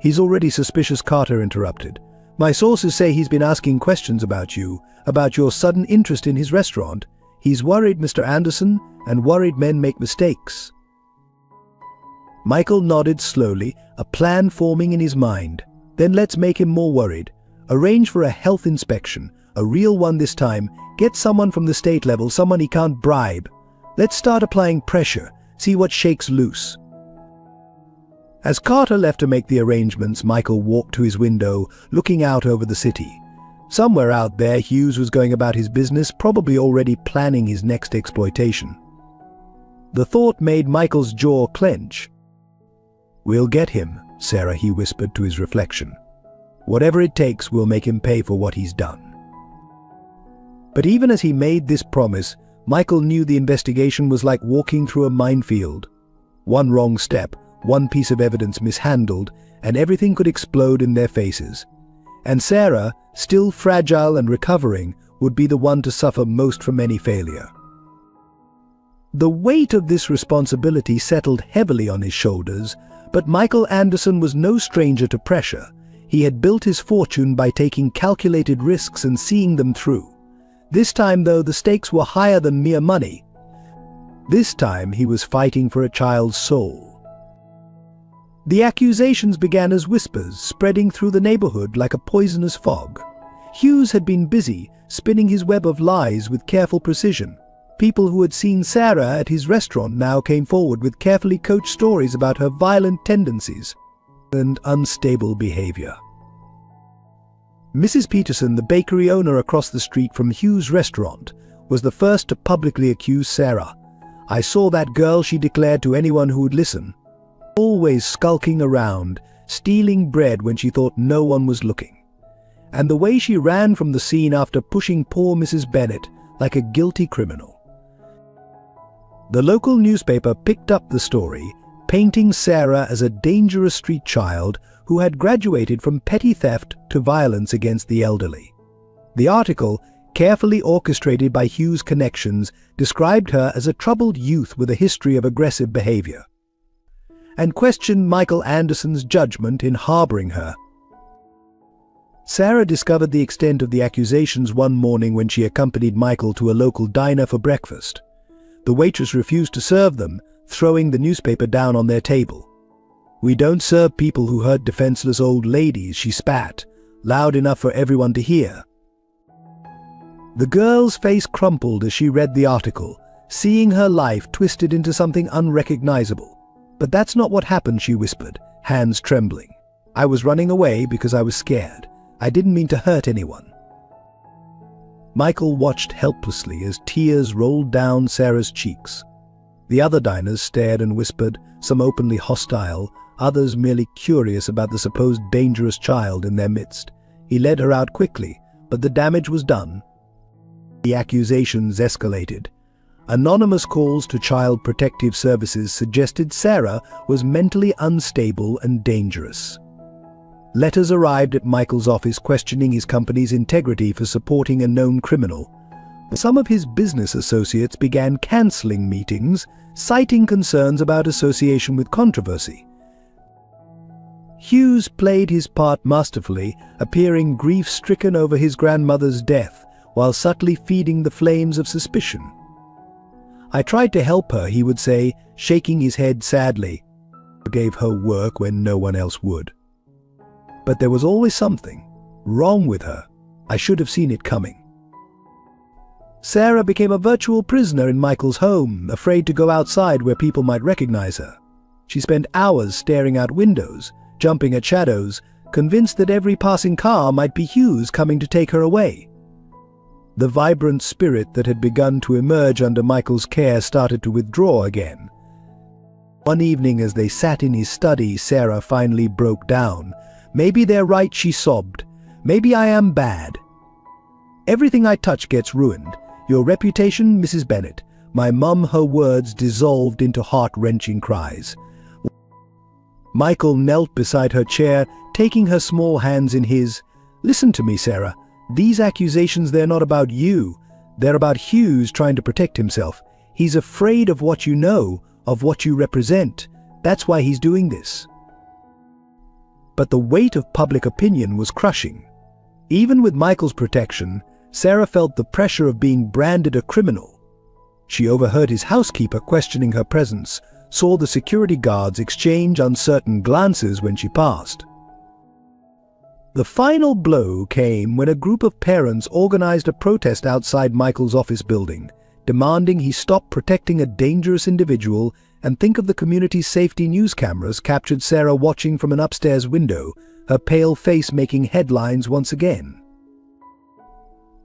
"He's already suspicious," Carter interrupted. "My sources say he's been asking questions about you, about your sudden interest in his restaurant. He's worried, Mr. Anderson, and worried men make mistakes." Michael nodded slowly, a plan forming in his mind. "Then let's make him more worried. Arrange for a health inspection, a real one this time. Get someone from the state level, someone he can't bribe. Let's start applying pressure, see what shakes loose." As Carter left to make the arrangements, Michael walked to his window, looking out over the city. Somewhere out there, Hughes was going about his business, probably already planning his next exploitation. The thought made Michael's jaw clench. "We'll get him, Sarah," he whispered to his reflection. "Whatever it takes, we'll make him pay for what he's done." But even as he made this promise, Michael knew the investigation was like walking through a minefield. One wrong step, one piece of evidence mishandled, and everything could explode in their faces. And Sarah, still fragile and recovering, would be the one to suffer most from any failure. The weight of this responsibility settled heavily on his shoulders, but Michael Anderson was no stranger to pressure. He had built his fortune by taking calculated risks and seeing them through. This time, though, the stakes were higher than mere money. This time he was fighting for a child's soul. The accusations began as whispers, spreading through the neighborhood like a poisonous fog. Hughes had been busy, spinning his web of lies with careful precision. People who had seen Sarah at his restaurant now came forward with carefully coached stories about her violent tendencies and unstable behavior. Mrs. Peterson, the bakery owner across the street from Hughes' restaurant, was the first to publicly accuse Sarah. "I saw that girl," she declared to anyone who would listen. "Always skulking around, stealing bread when she thought no one was looking. And the way she ran from the scene after pushing poor Mrs. Bennett like a guilty criminal." The local newspaper picked up the story, painting Sarah as a dangerous street child who had graduated from petty theft to violence against the elderly. The article, carefully orchestrated by Hughes' connections, described her as a troubled youth with a history of aggressive behavior, and questioned Michael Anderson's judgment in harboring her. Sarah discovered the extent of the accusations one morning when she accompanied Michael to a local diner for breakfast. The waitress refused to serve them, throwing the newspaper down on their table. "We don't serve people who hurt defenseless old ladies," she spat, loud enough for everyone to hear. The girl's face crumpled as she read the article, seeing her life twisted into something unrecognizable. "But that's not what happened," she whispered, hands trembling. "I was running away because I was scared. I didn't mean to hurt anyone." Michael watched helplessly as tears rolled down Sarah's cheeks. The other diners stared and whispered, some openly hostile, others merely curious about the supposed dangerous child in their midst. He led her out quickly, but the damage was done. The accusations escalated. Anonymous calls to Child Protective Services suggested Sarah was mentally unstable and dangerous. Letters arrived at Michael's office questioning his company's integrity for supporting a known criminal. Some of his business associates began cancelling meetings, citing concerns about association with controversy. Hughes played his part masterfully, appearing grief-stricken over his grandmother's death, while subtly feeding the flames of suspicion. "I tried to help her," he would say, shaking his head sadly. "I gave her work when no one else would. But there was always something wrong with her. I should have seen it coming." Sarah became a virtual prisoner in Michael's home, afraid to go outside where people might recognize her. She spent hours staring out windows, jumping at shadows, convinced that every passing car might be Hughes coming to take her away. The vibrant spirit that had begun to emerge under Michael's care started to withdraw again. One evening as they sat in his study, Sarah finally broke down. "Maybe they're right," she sobbed. "Maybe I am bad." Everything I touch gets ruined. Your reputation, Mrs. Bennet. My mum, her words dissolved into heart-wrenching cries. Michael knelt beside her chair, taking her small hands in his. Listen to me, Sarah. These accusations, they're not about you. They're about Hughes trying to protect himself. He's afraid of what you know, of what you represent. That's why he's doing this. But the weight of public opinion was crushing. Even with Michael's protection, Sarah felt the pressure of being branded a criminal. She overheard his housekeeper questioning her presence, saw the security guards exchange uncertain glances when she passed. The final blow came when a group of parents organized a protest outside Michael's office building, demanding he stop protecting a dangerous individual and think of the community's safety news cameras captured Sarah watching from an upstairs window, her pale face making headlines once again.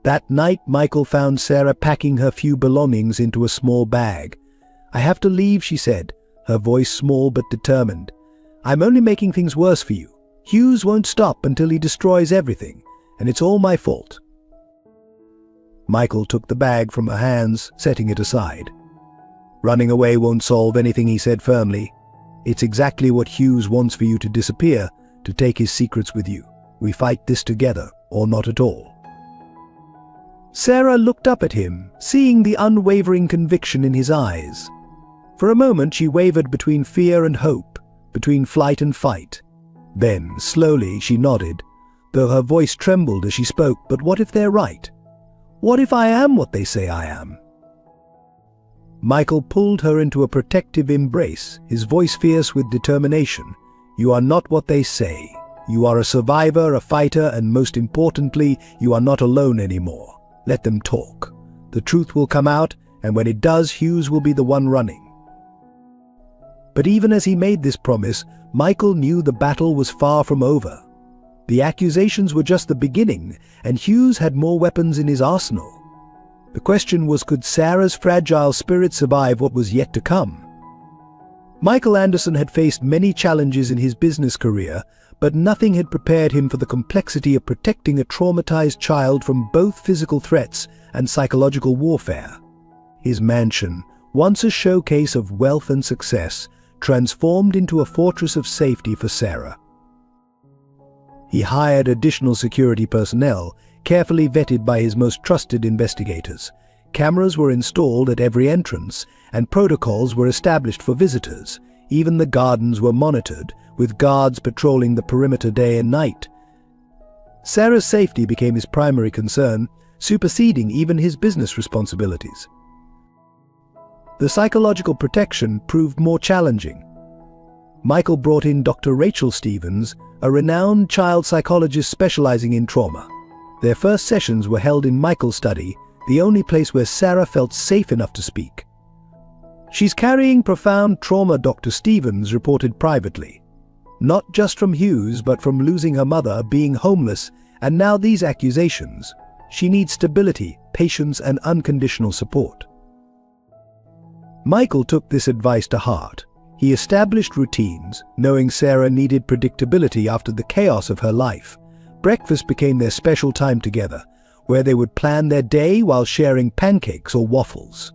That night, Michael found Sarah packing her few belongings into a small bag. I have to leave, she said, her voice small but determined. I'm only making things worse for you. Hughes won't stop until he destroys everything, and it's all my fault. Michael took the bag from her hands, setting it aside. Running away won't solve anything, he said firmly. It's exactly what Hughes wants for you to disappear, to take his secrets with you. We fight this together, or not at all. Sarah looked up at him, seeing the unwavering conviction in his eyes. For a moment she wavered between fear and hope, between flight and fight. Then, slowly, she nodded, though her voice trembled as she spoke. But what if they're right? What if I am what they say I am? Michael pulled her into a protective embrace, his voice fierce with determination. You are not what they say. You are a survivor, a fighter, and most importantly, you are not alone anymore. Let them talk. The truth will come out, and when it does, Hughes will be the one running. But even as he made this promise, Michael knew the battle was far from over. The accusations were just the beginning, and Hughes had more weapons in his arsenal. The question was, could Sarah's fragile spirit survive what was yet to come? Michael Anderson had faced many challenges in his business career, but nothing had prepared him for the complexity of protecting a traumatized child from both physical threats and psychological warfare. His mansion, once a showcase of wealth and success, transformed into a fortress of safety for Sarah. He hired additional security personnel, carefully vetted by his most trusted investigators. Cameras were installed at every entrance, and protocols were established for visitors. Even the gardens were monitored, with guards patrolling the perimeter day and night. Sarah's safety became his primary concern, superseding even his business responsibilities. The psychological protection proved more challenging. Michael brought in Dr. Rachel Stevens, a renowned child psychologist specializing in trauma. Their first sessions were held in Michael's study, the only place where Sarah felt safe enough to speak. She's carrying profound trauma, Dr. Stevens reported privately. Not just from Hughes, but from losing her mother, being homeless, and now these accusations. She needs stability, patience, and unconditional support. Michael took this advice to heart. He established routines, knowing Sarah needed predictability after the chaos of her life. Breakfast became their special time together, where they would plan their day while sharing pancakes or waffles.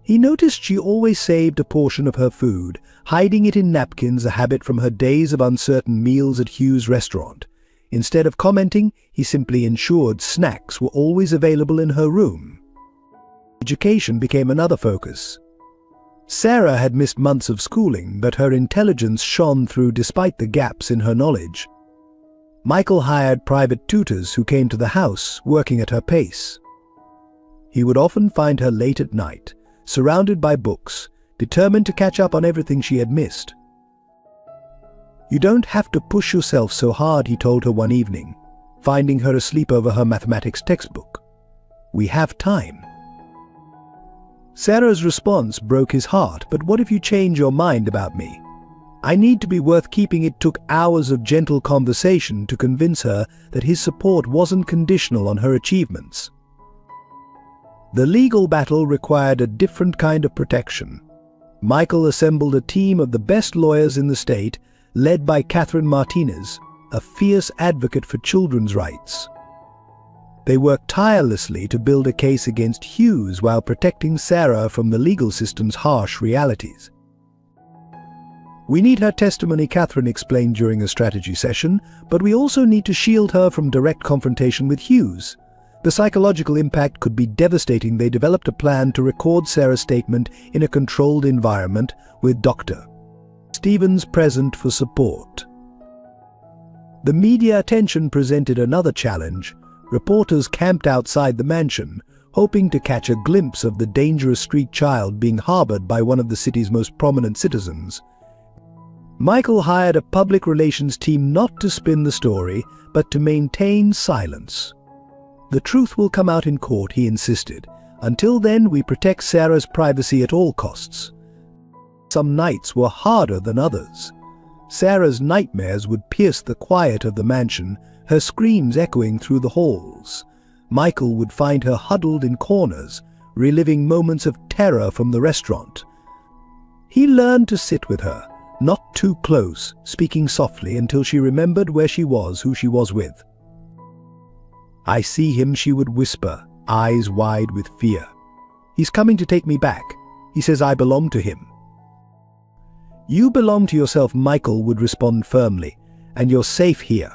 He noticed she always saved a portion of her food, hiding it in napkins, a habit from her days of uncertain meals at Hughes' restaurant. Instead of commenting, he simply ensured snacks were always available in her room. Education became another focus. Sarah had missed months of schooling, but her intelligence shone through despite the gaps in her knowledge. Michael hired private tutors who came to the house, working at her pace. He would often find her late at night, surrounded by books, determined to catch up on everything she had missed. You don't have to push yourself so hard, he told her one evening, finding her asleep over her mathematics textbook. We have time. Sarah's response broke his heart. But what if you change your mind about me? I need to be worth keeping. It took hours of gentle conversation to convince her that his support wasn't conditional on her achievements. The legal battle required a different kind of protection. Michael assembled a team of the best lawyers in the state, led by Catherine Martinez, a fierce advocate for children's rights. They worked tirelessly to build a case against Hughes while protecting Sarah from the legal system's harsh realities. "We need her testimony," Catherine explained during a strategy session, "but we also need to shield her from direct confrontation with Hughes. The psychological impact could be devastating." They developed a plan to record Sarah's statement in a controlled environment with Dr. Stevens present for support. The media attention presented another challenge. Reporters camped outside the mansion, hoping to catch a glimpse of the dangerous street child being harbored by one of the city's most prominent citizens. Michael hired a public relations team not to spin the story, but to maintain silence. "The truth will come out in court," he insisted. "Until then, we protect Sarah's privacy at all costs." Some nights were harder than others. Sarah's nightmares would pierce the quiet of the mansion, her screams echoing through the halls. Michael would find her huddled in corners, reliving moments of terror from the restaurant. He learned to sit with her, not too close, speaking softly until she remembered where she was, who she was with. "I see him," she would whisper, eyes wide with fear. "He's coming to take me back. He says I belong to him." "You belong to yourself," Michael would respond firmly, "and you're safe here."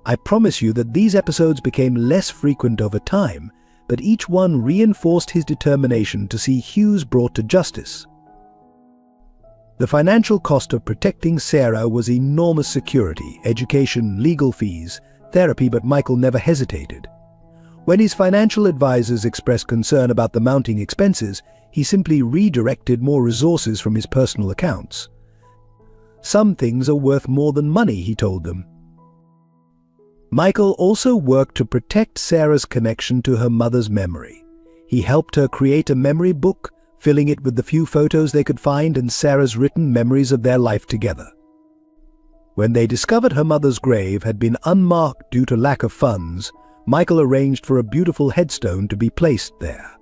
I promise you that these episodes became less frequent over time, but each one reinforced his determination to see Hughes brought to justice. The financial cost of protecting Sarah was enormous: security, education, legal fees, therapy, but Michael never hesitated. When his financial advisors expressed concern about the mounting expenses, he simply redirected more resources from his personal accounts. "Some things are worth more than money," he told them. Michael also worked to protect Sarah's connection to her mother's memory. He helped her create a memory book, filling it with the few photos they could find and Sarah's written memories of their life together. When they discovered her mother's grave had been unmarked due to lack of funds, Michael arranged for a beautiful headstone to be placed there.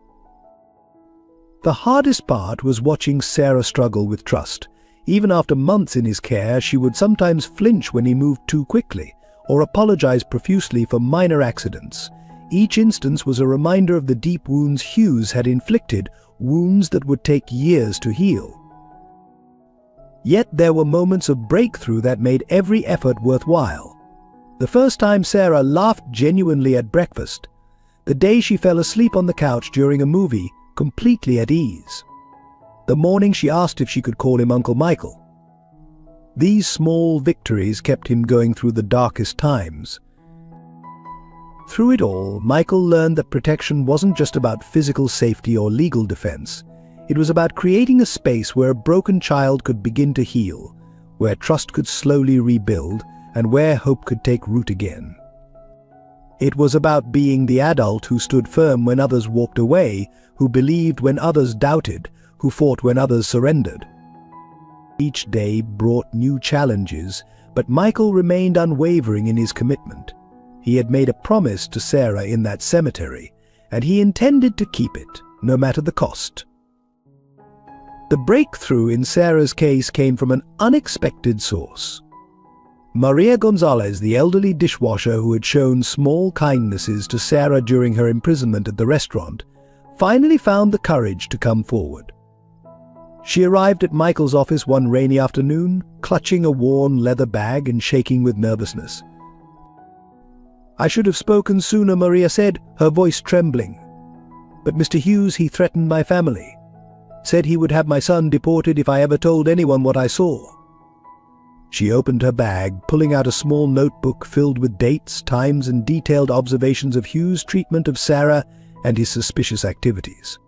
The hardest part was watching Sarah struggle with trust. Even after months in his care, she would sometimes flinch when he moved too quickly, or apologize profusely for minor accidents. Each instance was a reminder of the deep wounds Hughes had inflicted, wounds that would take years to heal. Yet there were moments of breakthrough that made every effort worthwhile. The first time Sarah laughed genuinely at breakfast. The day she fell asleep on the couch during a movie, completely at ease. The morning she asked if she could call him Uncle Michael. These small victories kept him going through the darkest times. Through it all, Michael learned that protection wasn't just about physical safety or legal defense. It was about creating a space where a broken child could begin to heal, where trust could slowly rebuild, and where hope could take root again. It was about being the adult who stood firm when others walked away, who believed when others doubted, who fought when others surrendered. Each day brought new challenges, but Michael remained unwavering in his commitment. He had made a promise to Sarah in that cemetery, and he intended to keep it, no matter the cost. The breakthrough in Sarah's case came from an unexpected source. Maria Gonzalez, the elderly dishwasher who had shown small kindnesses to Sarah during her imprisonment at the restaurant, finally found the courage to come forward. She arrived at Michael's office one rainy afternoon, clutching a worn leather bag and shaking with nervousness. "I should have spoken sooner," Maria said, her voice trembling. "But Mr. Hughes, he threatened my family. Said he would have my son deported if I ever told anyone what I saw." She opened her bag, pulling out a small notebook filled with dates, times, and detailed observations of Hughes' treatment of Sarah and his suspicious activities.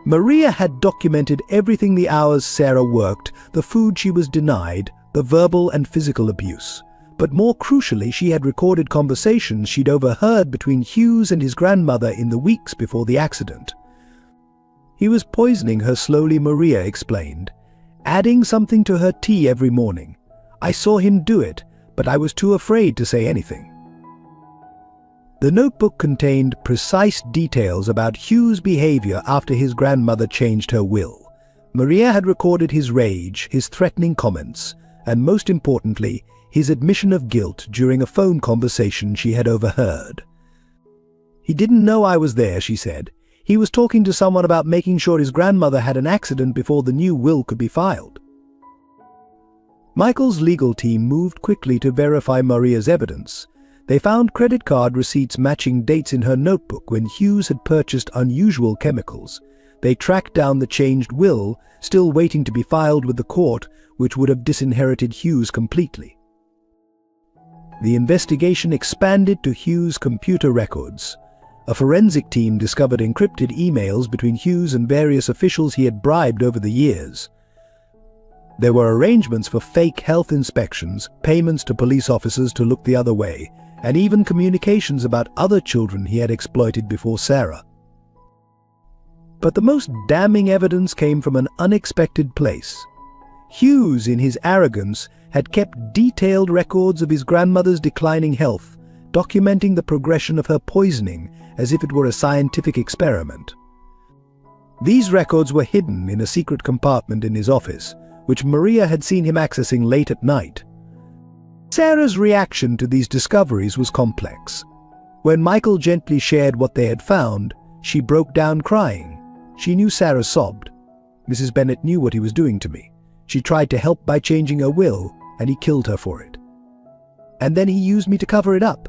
Maria had documented everything: the hours Sarah worked, the food she was denied, the verbal and physical abuse. But more crucially, she had recorded conversations she'd overheard between Hughes and his grandmother in the weeks before the accident. "He was poisoning her slowly," Maria explained, "adding something to her tea every morning. I saw him do it, but I was too afraid to say anything." The notebook contained precise details about Hughes' behavior after his grandmother changed her will. Maria had recorded his rage, his threatening comments, and most importantly, his admission of guilt during a phone conversation she had overheard. "He didn't know I was there," she said. "He was talking to someone about making sure his grandmother had an accident before the new will could be filed." Michael's legal team moved quickly to verify Maria's evidence. They found credit card receipts matching dates in her notebook when Hughes had purchased unusual chemicals. They tracked down the changed will, still waiting to be filed with the court, which would have disinherited Hughes completely. The investigation expanded to Hughes' computer records. A forensic team discovered encrypted emails between Hughes and various officials he had bribed over the years. There were arrangements for fake health inspections, payments to police officers to look the other way, and even communications about other children he had exploited before Sarah. But the most damning evidence came from an unexpected place. Hughes, in his arrogance, had kept detailed records of his grandmother's declining health, documenting the progression of her poisoning as if it were a scientific experiment. These records were hidden in a secret compartment in his office, which Maria had seen him accessing late at night. Sarah's reaction to these discoveries was complex. When Michael gently shared what they had found, she broke down crying. She knew Sarah sobbed. "Mrs. Bennet knew what he was doing to me. She tried to help by changing her will, and he killed her for it. And then he used me to cover it up."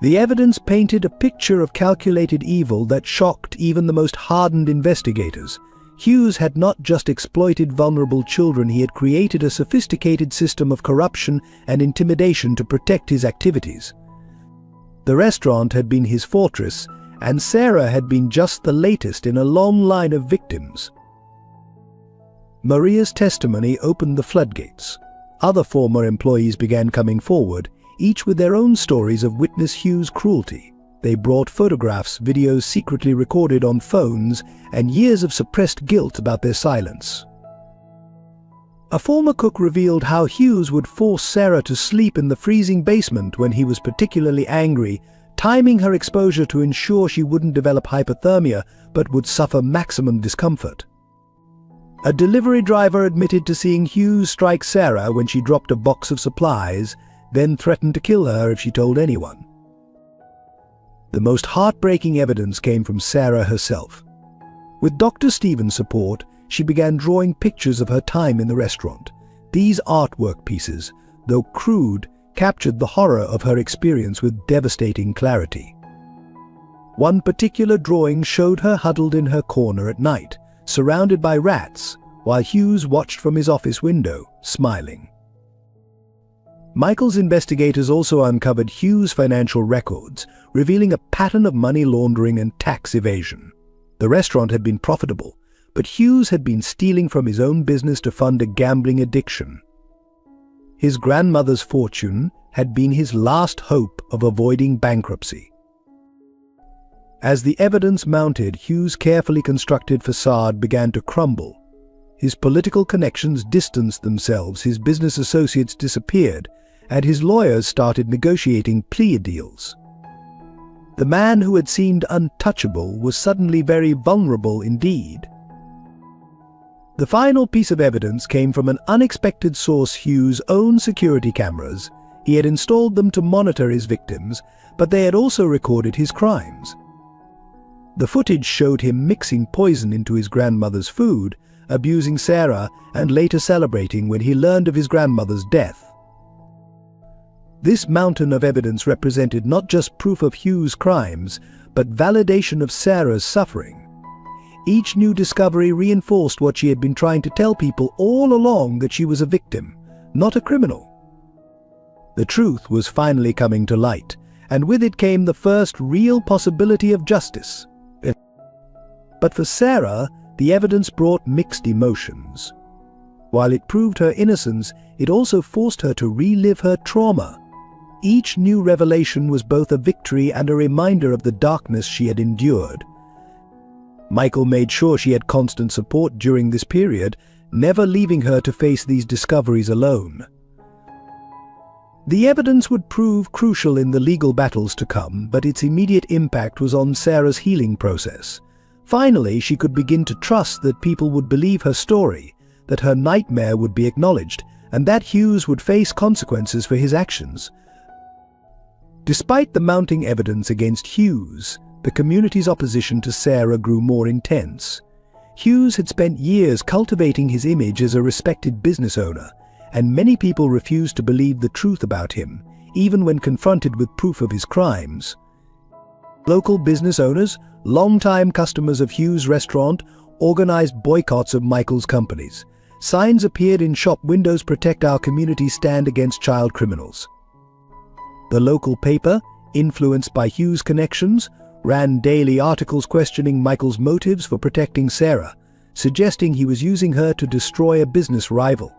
The evidence painted a picture of calculated evil that shocked even the most hardened investigators. Hughes had not just exploited vulnerable children, he had created a sophisticated system of corruption and intimidation to protect his activities. The restaurant had been his fortress, and Sarah had been just the latest in a long line of victims. Maria's testimony opened the floodgates. Other former employees began coming forward, each with their own stories of witness Hughes' cruelty. They brought photographs, videos secretly recorded on phones, and years of suppressed guilt about their silence. A former cook revealed how Hughes would force Sarah to sleep in the freezing basement when he was particularly angry, timing her exposure to ensure she wouldn't develop hypothermia but would suffer maximum discomfort. A delivery driver admitted to seeing Hughes strike Sarah when she dropped a box of supplies, then threatened to kill her if she told anyone. The most heartbreaking evidence came from Sarah herself. With Dr. Stevens' support, she began drawing pictures of her time in the restaurant. These artwork pieces, though crude, captured the horror of her experience with devastating clarity. One particular drawing showed her huddled in her corner at night, surrounded by rats, while Hughes watched from his office window, smiling. Michael's investigators also uncovered Hughes' financial records, revealing a pattern of money laundering and tax evasion. The restaurant had been profitable, but Hughes had been stealing from his own business to fund a gambling addiction. His grandmother's fortune had been his last hope of avoiding bankruptcy. As the evidence mounted, Hughes' carefully constructed facade began to crumble. His political connections distanced themselves, his business associates disappeared, and his lawyers started negotiating plea deals. The man who had seemed untouchable was suddenly very vulnerable indeed. The final piece of evidence came from an unexpected source: Hughes' own security cameras. He had installed them to monitor his victims, but they had also recorded his crimes. The footage showed him mixing poison into his grandmother's food, abusing Sarah, and later celebrating when he learned of his grandmother's death. This mountain of evidence represented not just proof of Hughes' crimes, but validation of Sarah's suffering. Each new discovery reinforced what she had been trying to tell people all along, that she was a victim, not a criminal. The truth was finally coming to light, and with it came the first real possibility of justice. But for Sarah, the evidence brought mixed emotions. While it proved her innocence, it also forced her to relive her trauma. Each new revelation was both a victory and a reminder of the darkness she had endured. Michael made sure she had constant support during this period, never leaving her to face these discoveries alone. The evidence would prove crucial in the legal battles to come, but its immediate impact was on Sarah's healing process. Finally, she could begin to trust that people would believe her story, that her nightmare would be acknowledged, and that Hughes would face consequences for his actions. Despite the mounting evidence against Hughes, the community's opposition to Sarah grew more intense. Hughes had spent years cultivating his image as a respected business owner, and many people refused to believe the truth about him, even when confronted with proof of his crimes. Local business owners, longtime customers of Hughes' restaurant, organized boycotts of Michael's companies. Signs appeared in shop windows: "Protect our community, stand against child criminals." The local paper, influenced by Hughes' connections, ran daily articles questioning Michael's motives for protecting Sarah, suggesting he was using her to destroy a business rival.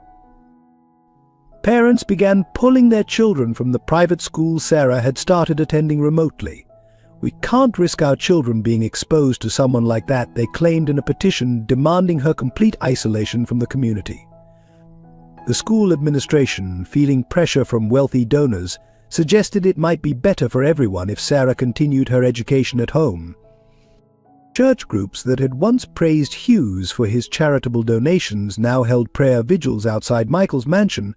Parents began pulling their children from the private school Sarah had started attending remotely. "We can't risk our children being exposed to someone like that," they claimed in a petition demanding her complete isolation from the community. The school administration, feeling pressure from wealthy donors, suggested it might be better for everyone if Sarah continued her education at home. Church groups that had once praised Hughes for his charitable donations now held prayer vigils outside Michael's mansion,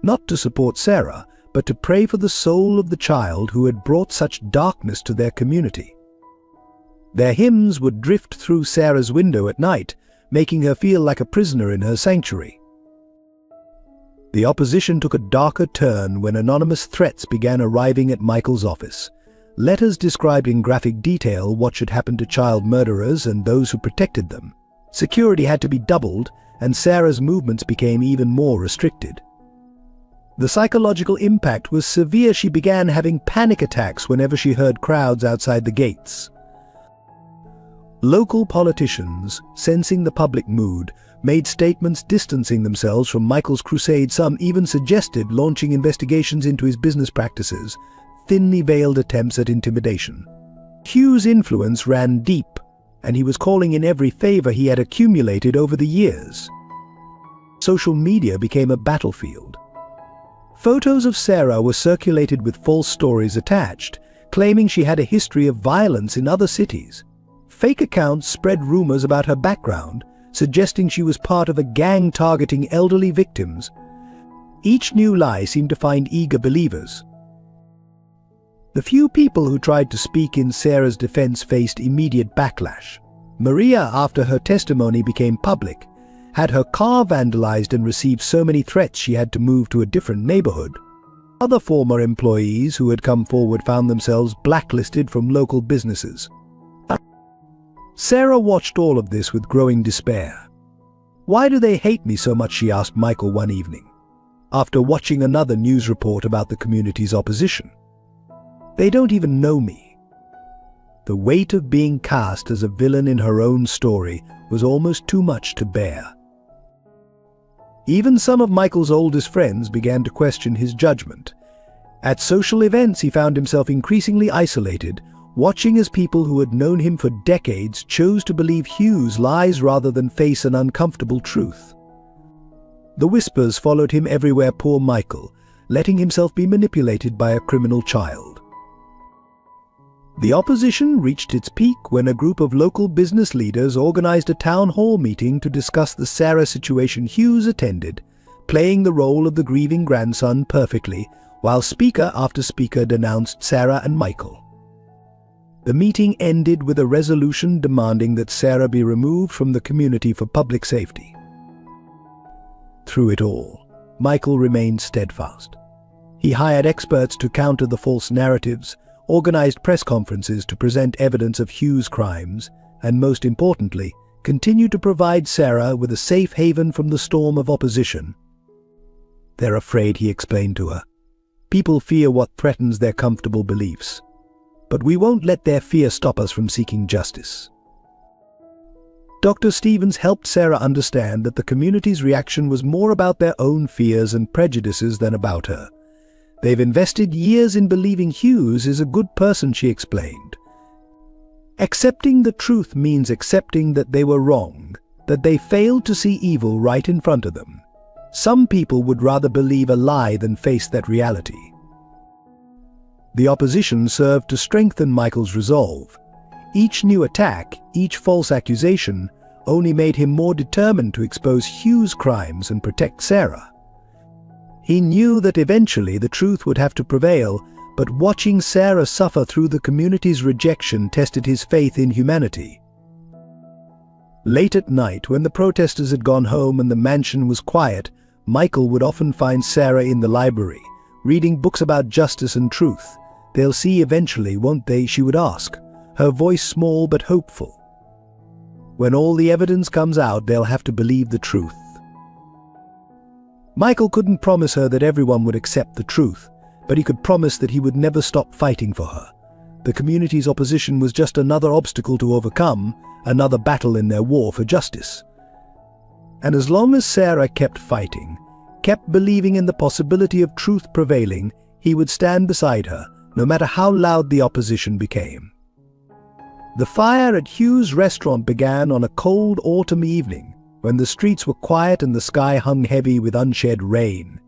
not to support Sarah, but to pray for the soul of the child who had brought such darkness to their community. Their hymns would drift through Sarah's window at night, making her feel like a prisoner in her sanctuary. The opposition took a darker turn when anonymous threats began arriving at Michael's office. Letters described in graphic detail what should happen to child murderers and those who protected them. Security had to be doubled, and Sarah's movements became even more restricted. The psychological impact was severe. She began having panic attacks whenever she heard crowds outside the gates. Local politicians, sensing the public mood, made statements distancing themselves from Michael's crusade. Some even suggested launching investigations into his business practices, thinly veiled attempts at intimidation. Hughes' influence ran deep, and he was calling in every favor he had accumulated over the years. Social media became a battlefield. Photos of Sarah were circulated with false stories attached, claiming she had a history of violence in other cities. Fake accounts spread rumors about her background, suggesting she was part of a gang targeting elderly victims. Each new lie seemed to find eager believers. The few people who tried to speak in Sarah's defense faced immediate backlash. Maria, after her testimony became public, had her car vandalized and received so many threats she had to move to a different neighborhood. Other former employees who had come forward found themselves blacklisted from local businesses. Sarah watched all of this with growing despair. "Why do they hate me so much?" she asked Michael one evening, after watching another news report about the community's opposition. "They don't even know me." The weight of being cast as a villain in her own story was almost too much to bear. Even some of Michael's oldest friends began to question his judgment. At social events, he found himself increasingly isolated, watching as people who had known him for decades chose to believe Hughes' lies rather than face an uncomfortable truth. The whispers followed him everywhere. Poor Michael, letting himself be manipulated by a criminal child. The opposition reached its peak when a group of local business leaders organized a town hall meeting to discuss the Sarah situation. Hughes attended, playing the role of the grieving grandson perfectly, while speaker after speaker denounced Sarah and Michael. The meeting ended with a resolution demanding that Sarah be removed from the community for public safety. Through it all, Michael remained steadfast. He hired experts to counter the false narratives, organized press conferences to present evidence of Hughes' crimes, and most importantly, continued to provide Sarah with a safe haven from the storm of opposition. "They're afraid," he explained to her. "People fear what threatens their comfortable beliefs. But we won't let their fear stop us from seeking justice." Dr. Stevens helped Sarah understand that the community's reaction was more about their own fears and prejudices than about her. "They've invested years in believing Hughes is a good person," she explained. "Accepting the truth means accepting that they were wrong, that they failed to see evil right in front of them. Some people would rather believe a lie than face that reality." The opposition served to strengthen Michael's resolve. Each new attack, each false accusation, only made him more determined to expose Hughes' crimes and protect Sarah. He knew that eventually the truth would have to prevail, but watching Sarah suffer through the community's rejection tested his faith in humanity. Late at night, when the protesters had gone home and the mansion was quiet, Michael would often find Sarah in the library, reading books about justice and truth. "They'll see eventually, won't they?" she would ask, her voice small but hopeful. "When all the evidence comes out, they'll have to believe the truth." Michael couldn't promise her that everyone would accept the truth, but he could promise that he would never stop fighting for her. The community's opposition was just another obstacle to overcome, another battle in their war for justice. And as long as Sarah kept fighting, kept believing in the possibility of truth prevailing, he would stand beside her, no matter how loud the opposition became. The fire at Hugh's restaurant began on a cold autumn evening, when the streets were quiet and the sky hung heavy with unshed rain.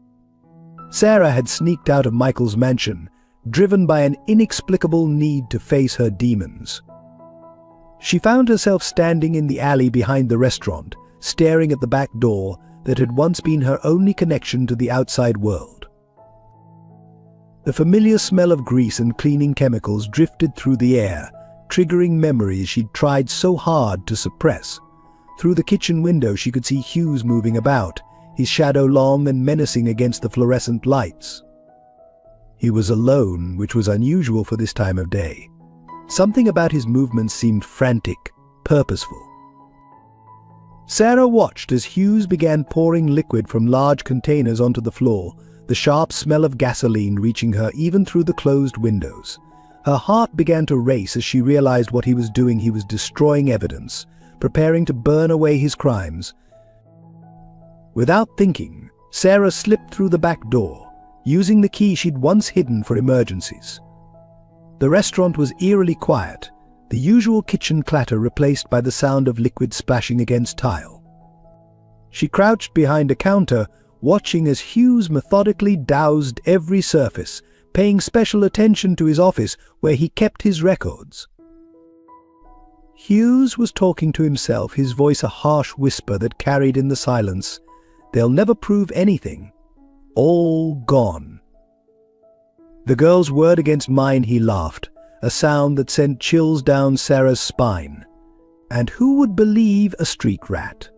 Sarah had sneaked out of Michael's mansion, driven by an inexplicable need to face her demons. She found herself standing in the alley behind the restaurant, staring at the back door that had once been her only connection to the outside world. The familiar smell of grease and cleaning chemicals drifted through the air, triggering memories she'd tried so hard to suppress. Through the kitchen window she could see Hughes moving about, his shadow long and menacing against the fluorescent lights. He was alone, which was unusual for this time of day. Something about his movements seemed frantic, purposeful. Sarah watched as Hughes began pouring liquid from large containers onto the floor, the sharp smell of gasoline reaching her even through the closed windows. Her heart began to race as she realized what he was doing. He was destroying evidence, preparing to burn away his crimes. Without thinking, Sarah slipped through the back door, using the key she'd once hidden for emergencies. The restaurant was eerily quiet, the usual kitchen clatter replaced by the sound of liquid splashing against tile. She crouched behind a counter, watching as Hughes methodically doused every surface, paying special attention to his office where he kept his records. Hughes was talking to himself, his voice a harsh whisper that carried in the silence. "They'll never prove anything. All gone." The girl's word against mine, he laughed, a sound that sent chills down Sarah's spine. And who would believe a street rat?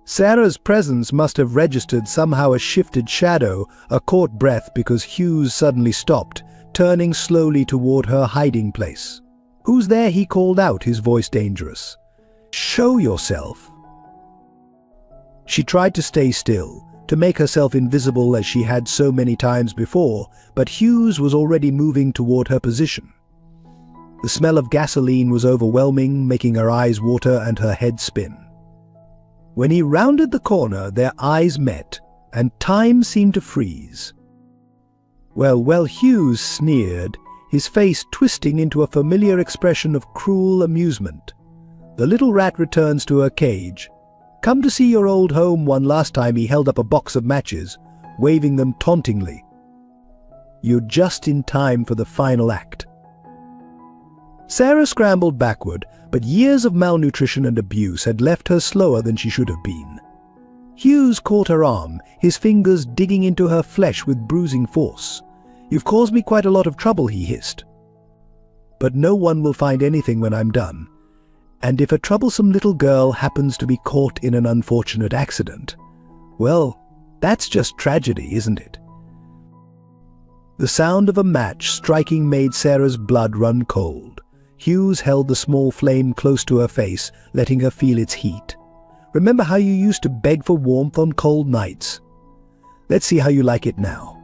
Sarah's presence must have registered somehow, a shifted shadow, a caught breath, because Hughes suddenly stopped, turning slowly toward her hiding place. "Who's there?" he called out, his voice dangerous. "Show yourself." She tried to stay still, to make herself invisible as she had so many times before, but Hughes was already moving toward her position. The smell of gasoline was overwhelming, making her eyes water and her head spin. When he rounded the corner, their eyes met, and time seemed to freeze. Well, Hughes sneered, his face twisting into a familiar expression of cruel amusement. The little rat returns to her cage. "Come to see your old home one last time." He held up a box of matches, waving them tauntingly. "You're just in time for the final act." Sarah scrambled backward, but years of malnutrition and abuse had left her slower than she should have been. Hughes caught her arm, his fingers digging into her flesh with bruising force. "You've caused me quite a lot of trouble," he hissed. "But no one will find anything when I'm done. And if a troublesome little girl happens to be caught in an unfortunate accident, well, that's just tragedy, isn't it?" The sound of a match striking made Sarah's blood run cold. Hughes held the small flame close to her face, letting her feel its heat. "Remember how you used to beg for warmth on cold nights? Let's see how you like it now."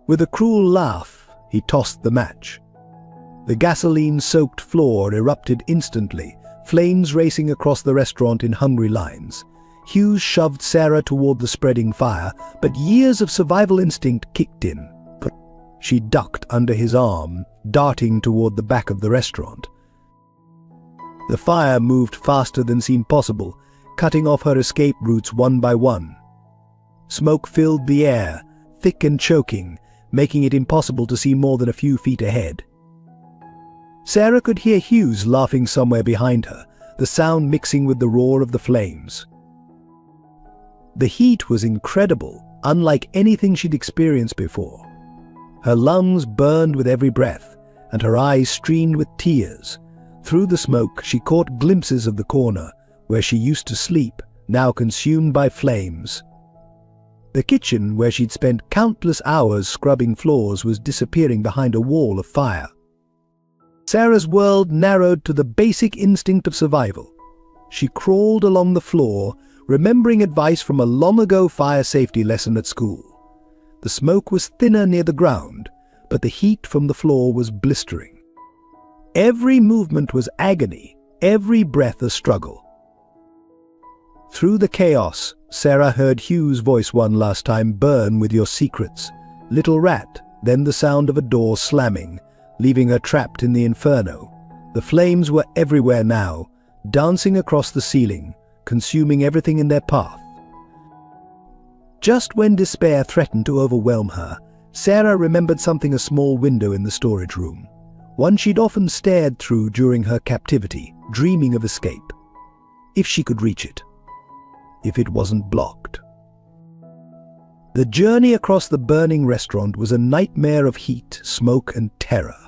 With a cruel laugh, he tossed the match. The gasoline-soaked floor erupted instantly, flames racing across the restaurant in hungry lines. Hughes shoved Sarah toward the spreading fire, but years of survival instinct kicked in. She ducked under his arm, darting toward the back of the restaurant. The fire moved faster than seemed possible, cutting off her escape routes one by one. Smoke filled the air, thick and choking, making it impossible to see more than a few feet ahead. Sarah could hear Hughes laughing somewhere behind her, the sound mixing with the roar of the flames. The heat was incredible, unlike anything she'd experienced before. Her lungs burned with every breath, and her eyes streamed with tears. Through the smoke, she caught glimpses of the corner, where she used to sleep, now consumed by flames. The kitchen, where she'd spent countless hours scrubbing floors, was disappearing behind a wall of fire. Sarah's world narrowed to the basic instinct of survival. She crawled along the floor, remembering advice from a long-ago fire safety lesson at school. The smoke was thinner near the ground, but the heat from the floor was blistering. Every movement was agony, every breath a struggle. Through the chaos, Sarah heard Hugh's voice one last time: "Burn with your secrets, little rat." Then the sound of a door slamming, leaving her trapped in the inferno. The flames were everywhere now, dancing across the ceiling, consuming everything in their path. Just when despair threatened to overwhelm her, Sarah remembered something: a small window in the storage room, one she'd often stared through during her captivity, dreaming of escape. If she could reach it. If it wasn't blocked. The journey across the burning restaurant was a nightmare of heat, smoke, and terror.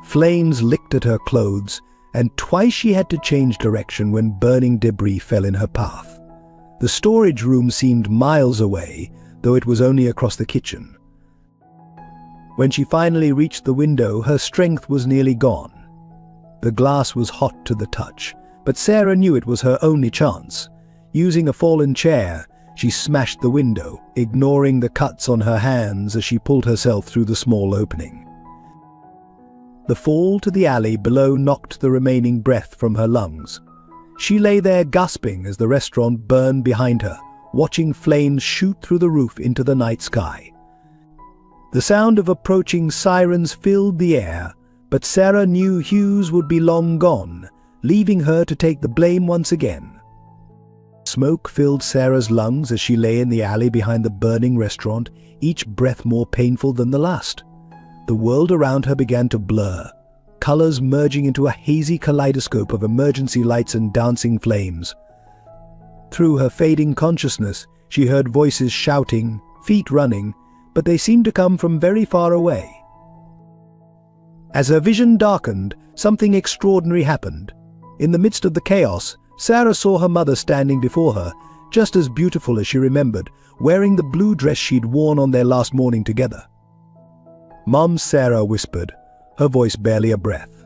Flames licked at her clothes, and twice she had to change direction when burning debris fell in her path. The storage room seemed miles away, though it was only across the kitchen. When she finally reached the window, her strength was nearly gone. The glass was hot to the touch, but Sarah knew it was her only chance. Using a fallen chair, she smashed the window, ignoring the cuts on her hands as she pulled herself through the small opening. The fall to the alley below knocked the remaining breath from her lungs. She lay there gasping as the restaurant burned behind her, watching flames shoot through the roof into the night sky. The sound of approaching sirens filled the air, but Sarah knew Hughes would be long gone, leaving her to take the blame once again. Smoke filled Sarah's lungs as she lay in the alley behind the burning restaurant, each breath more painful than the last. The world around her began to blur, colors merging into a hazy kaleidoscope of emergency lights and dancing flames. Through her fading consciousness, she heard voices shouting, feet running, but they seemed to come from very far away. As her vision darkened, something extraordinary happened. In the midst of the chaos, Sarah saw her mother standing before her, just as beautiful as she remembered, wearing the blue dress she'd worn on their last morning together. "Mom," Sarah whispered, her voice barely a breath.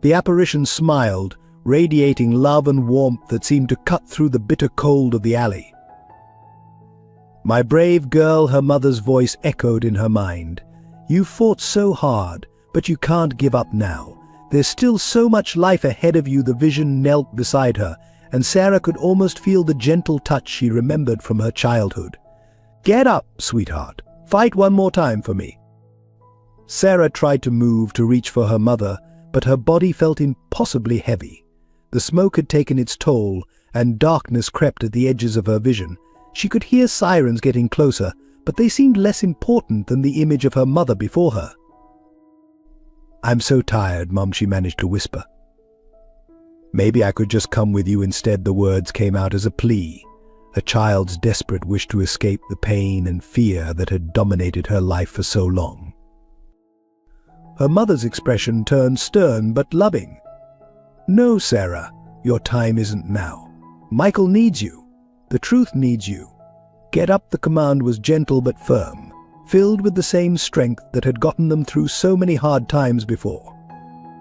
The apparition smiled, radiating love and warmth that seemed to cut through the bitter cold of the alley. "My brave girl," her mother's voice echoed in her mind. "You fought so hard, but you can't give up now. There's still so much life ahead of you." The vision knelt beside her, and Sarah could almost feel the gentle touch she remembered from her childhood. "Get up, sweetheart. Fight one more time for me." Sarah tried to move to reach for her mother, but her body felt impossibly heavy. The smoke had taken its toll, and darkness crept at the edges of her vision. She could hear sirens getting closer, but they seemed less important than the image of her mother before her. "I'm so tired, Mom," she managed to whisper. "Maybe I could just come with you instead." The words came out as a plea, a child's desperate wish to escape the pain and fear that had dominated her life for so long. Her mother's expression turned stern but loving. "No, Sarah, your time isn't now. Michael needs you. The truth needs you. Get up." The command was gentle but firm, filled with the same strength that had gotten them through so many hard times before.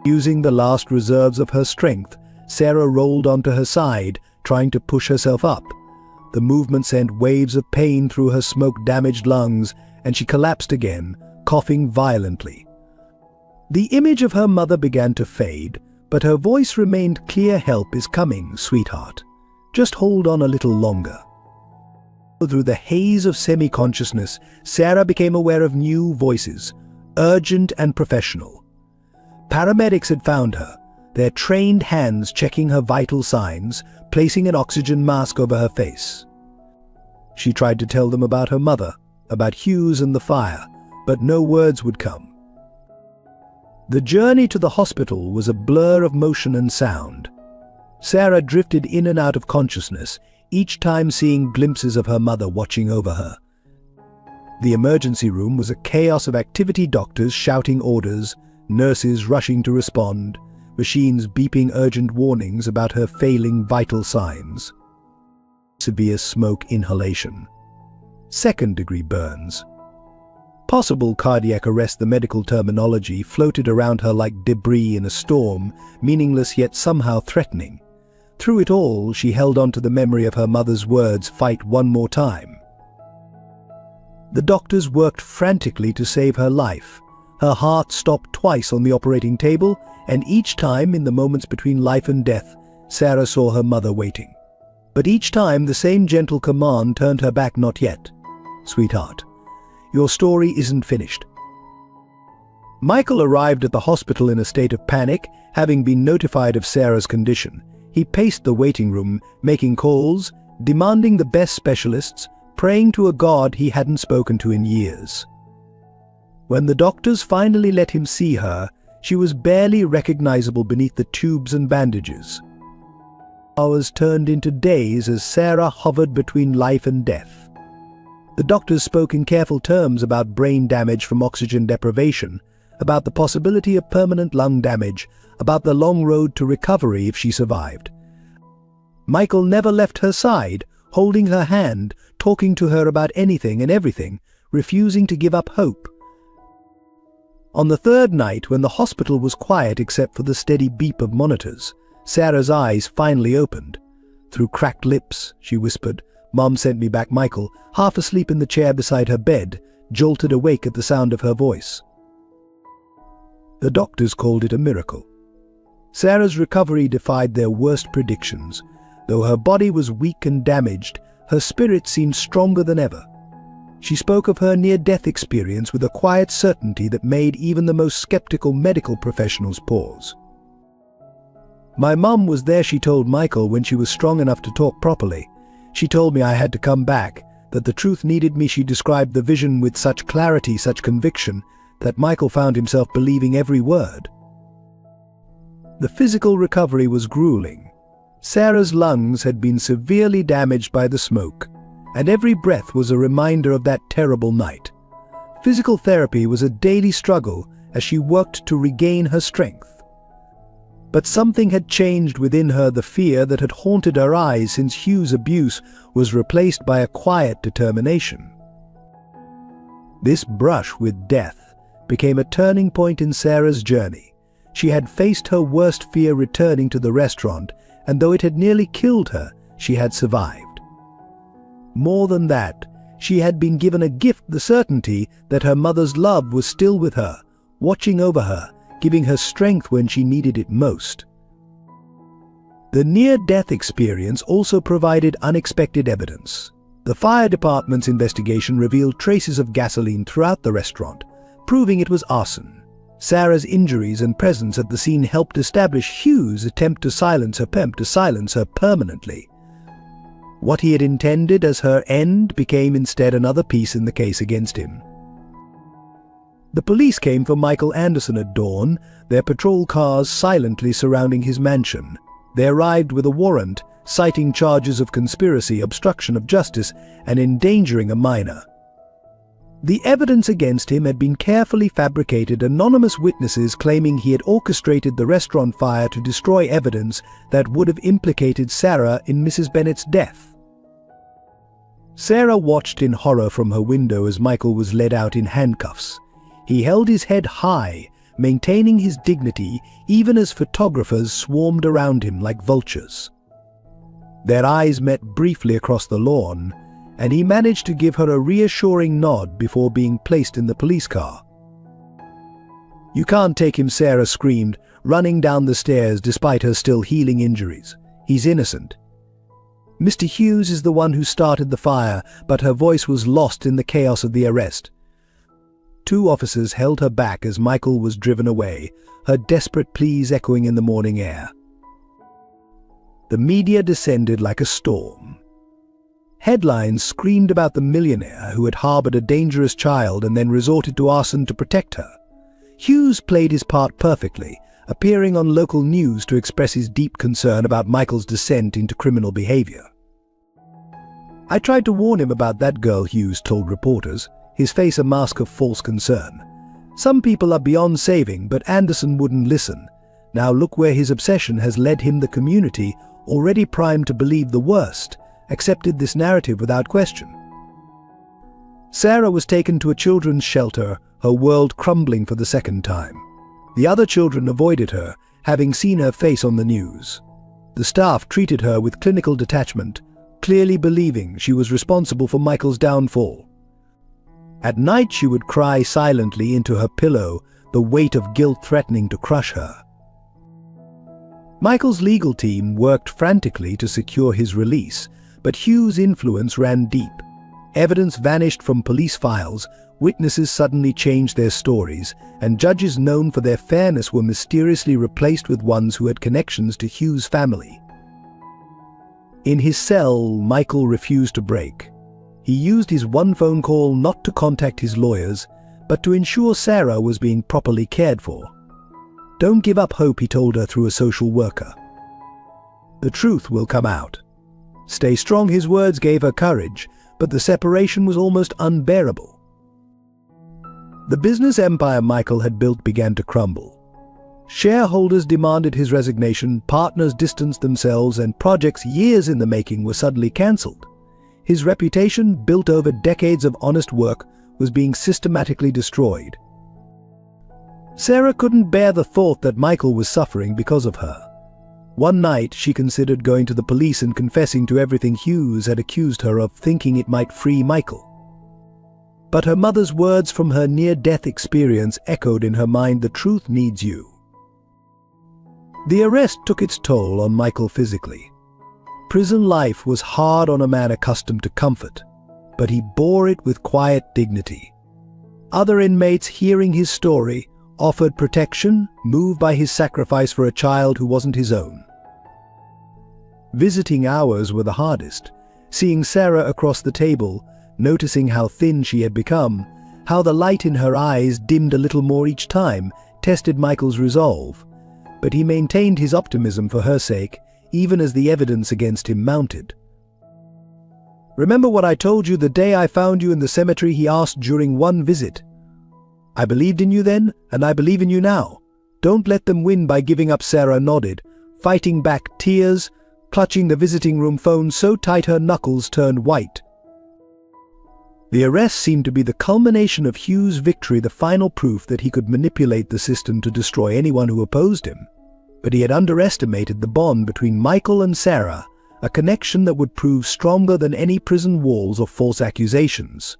Using the last reserves of her strength, Sarah rolled onto her side, trying to push herself up. The movement sent waves of pain through her smoke-damaged lungs, and she collapsed again, coughing violently. The image of her mother began to fade, but her voice remained clear. "Help is coming, sweetheart. Just hold on a little longer." Through the haze of semi-consciousness, Sarah became aware of new voices, urgent and professional. Paramedics had found her, their trained hands checking her vital signs, placing an oxygen mask over her face. She tried to tell them about her mother, about Hughes and the fire, but no words would come. The journey to the hospital was a blur of motion and sound. Sarah drifted in and out of consciousness, each time seeing glimpses of her mother watching over her. The emergency room was a chaos of activity, doctors shouting orders, nurses rushing to respond, machines beeping urgent warnings about her failing vital signs. Severe smoke inhalation. Second-degree burns. Possible cardiac arrest. The medical terminology floated around her like debris in a storm, meaningless yet somehow threatening. Through it all, she held on to the memory of her mother's words, "Fight one more time." The doctors worked frantically to save her life. Her heart stopped twice on the operating table, and each time, in the moments between life and death, Sarah saw her mother waiting. But each time the same gentle command turned her back. "Not yet, sweetheart. Your story isn't finished." Michael arrived at the hospital in a state of panic, having been notified of Sarah's condition. He paced the waiting room, making calls, demanding the best specialists, praying to a God he hadn't spoken to in years. When the doctors finally let him see her, she was barely recognizable beneath the tubes and bandages. Hours turned into days as Sarah hovered between life and death. The doctors spoke in careful terms about brain damage from oxygen deprivation, about the possibility of permanent lung damage, about the long road to recovery if she survived. Michael never left her side, holding her hand, talking to her about anything and everything, refusing to give up hope. On the third night, when the hospital was quiet except for the steady beep of monitors, Sarah's eyes finally opened. Through cracked lips, she whispered, "Mom sent me back." Michael, half asleep in the chair beside her bed, jolted awake at the sound of her voice. The doctors called it a miracle. Sarah's recovery defied their worst predictions. Though her body was weak and damaged, her spirit seemed stronger than ever. She spoke of her near-death experience with a quiet certainty that made even the most skeptical medical professionals pause. "My mom was there," she told Michael, "when she was strong enough to talk properly. She told me I had to come back, that the truth needed me." She described the vision with such clarity, such conviction, that Michael found himself believing every word. The physical recovery was grueling. Sarah's lungs had been severely damaged by the smoke, and every breath was a reminder of that terrible night. Physical therapy was a daily struggle as she worked to regain her strength. But something had changed within her. The fear that had haunted her eyes since Hugh's abuse was replaced by a quiet determination. This brush with death became a turning point in Sarah's journey. She had faced her worst fear, returning to the restaurant, and though it had nearly killed her, she had survived. More than that, she had been given a gift, the certainty that her mother's love was still with her, watching over her, giving her strength when she needed it most. The near-death experience also provided unexpected evidence. The fire department's investigation revealed traces of gasoline throughout the restaurant, proving it was arson. Sarah's injuries and presence at the scene helped establish Hugh's attempt to silence her permanently. What he had intended as her end became instead another piece in the case against him. The police came for Michael Anderson at dawn, their patrol cars silently surrounding his mansion. They arrived with a warrant, citing charges of conspiracy, obstruction of justice, and endangering a minor. The evidence against him had been carefully fabricated, anonymous witnesses claiming he had orchestrated the restaurant fire to destroy evidence that would have implicated Sarah in Mrs. Bennett's death. Sarah watched in horror from her window as Michael was led out in handcuffs. He held his head high, maintaining his dignity even as photographers swarmed around him like vultures. Their eyes met briefly across the lawn, and he managed to give her a reassuring nod before being placed in the police car. "You can't take him," Sarah screamed, running down the stairs despite her still healing injuries. "He's innocent. Mr. Hughes is the one who started the fire," but her voice was lost in the chaos of the arrest. Two officers held her back as Michael was driven away, her desperate pleas echoing in the morning air. The media descended like a storm. Headlines screamed about the millionaire who had harbored a dangerous child and then resorted to arson to protect her. Hughes played his part perfectly, appearing on local news to express his deep concern about Michael's descent into criminal behavior. "I tried to warn him about that girl," Hughes told reporters. his face a mask of false concern. Some people are beyond saving, but Anderson wouldn't listen. Now look where his obsession has led him. The community, already primed to believe the worst, accepted this narrative without question. Sarah was taken to a children's shelter, her world crumbling for the second time. The other children avoided her, having seen her face on the news. The staff treated her with clinical detachment, clearly believing she was responsible for Michael's downfall. At night she would cry silently into her pillow, the weight of guilt threatening to crush her. Michael's legal team worked frantically to secure his release, but Hugh's influence ran deep. Evidence vanished from police files, witnesses suddenly changed their stories, and judges known for their fairness were mysteriously replaced with ones who had connections to Hugh's family. In his cell, Michael refused to break. He used his one phone call not to contact his lawyers, but to ensure Sarah was being properly cared for. Don't give up hope, he told her through a social worker. The truth will come out. Stay strong, his words gave her courage, but the separation was almost unbearable. The business empire Michael had built began to crumble. Shareholders demanded his resignation, partners distanced themselves, and projects years in the making were suddenly cancelled. His reputation, built over decades of honest work, was being systematically destroyed. Sarah couldn't bear the thought that Michael was suffering because of her. One night, she considered going to the police and confessing to everything Hughes had accused her of, thinking it might free Michael. But her mother's words from her near-death experience echoed in her mind, "The truth needs you." The arrest took its toll on Michael physically. Prison life was hard on a man accustomed to comfort, but he bore it with quiet dignity. Other inmates, hearing his story, offered protection, moved by his sacrifice for a child who wasn't his own. Visiting hours were the hardest. Seeing Sarah across the table, noticing how thin she had become, how the light in her eyes dimmed a little more each time, tested Michael's resolve. But he maintained his optimism for her sake, even as the evidence against him mounted. "Remember what I told you the day I found you in the cemetery?" he asked during one visit. "I believed in you then, and I believe in you now. Don't let them win by giving up." Sarah nodded, fighting back tears, clutching the visiting room phone so tight her knuckles turned white. The arrest seemed to be the culmination of Hugh's victory, the final proof that he could manipulate the system to destroy anyone who opposed him. But he had underestimated the bond between Michael and Sarah, a connection that would prove stronger than any prison walls or false accusations.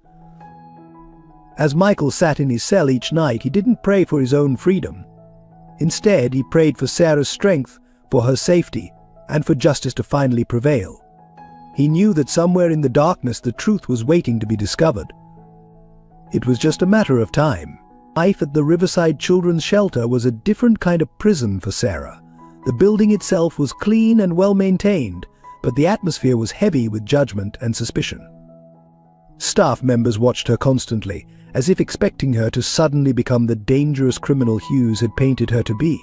As Michael sat in his cell each night, he didn't pray for his own freedom. Instead, he prayed for Sarah's strength, for her safety, and for justice to finally prevail. He knew that somewhere in the darkness the truth was waiting to be discovered. It was just a matter of time. Life at the Riverside Children's Shelter was a different kind of prison for Sarah. The building itself was clean and well-maintained, but the atmosphere was heavy with judgment and suspicion. Staff members watched her constantly, as if expecting her to suddenly become the dangerous criminal Hughes had painted her to be.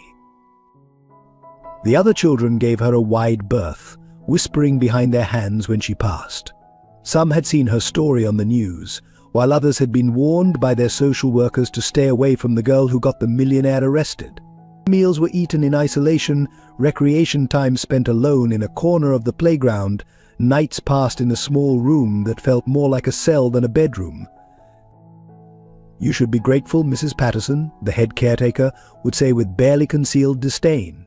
The other children gave her a wide berth, whispering behind their hands when she passed. Some had seen her story on the news, while others had been warned by their social workers to stay away from the girl who got the millionaire arrested. Meals were eaten in isolation, recreation time spent alone in a corner of the playground, nights passed in a small room that felt more like a cell than a bedroom. "You should be grateful," Mrs. Patterson, the head caretaker, would say with barely concealed disdain.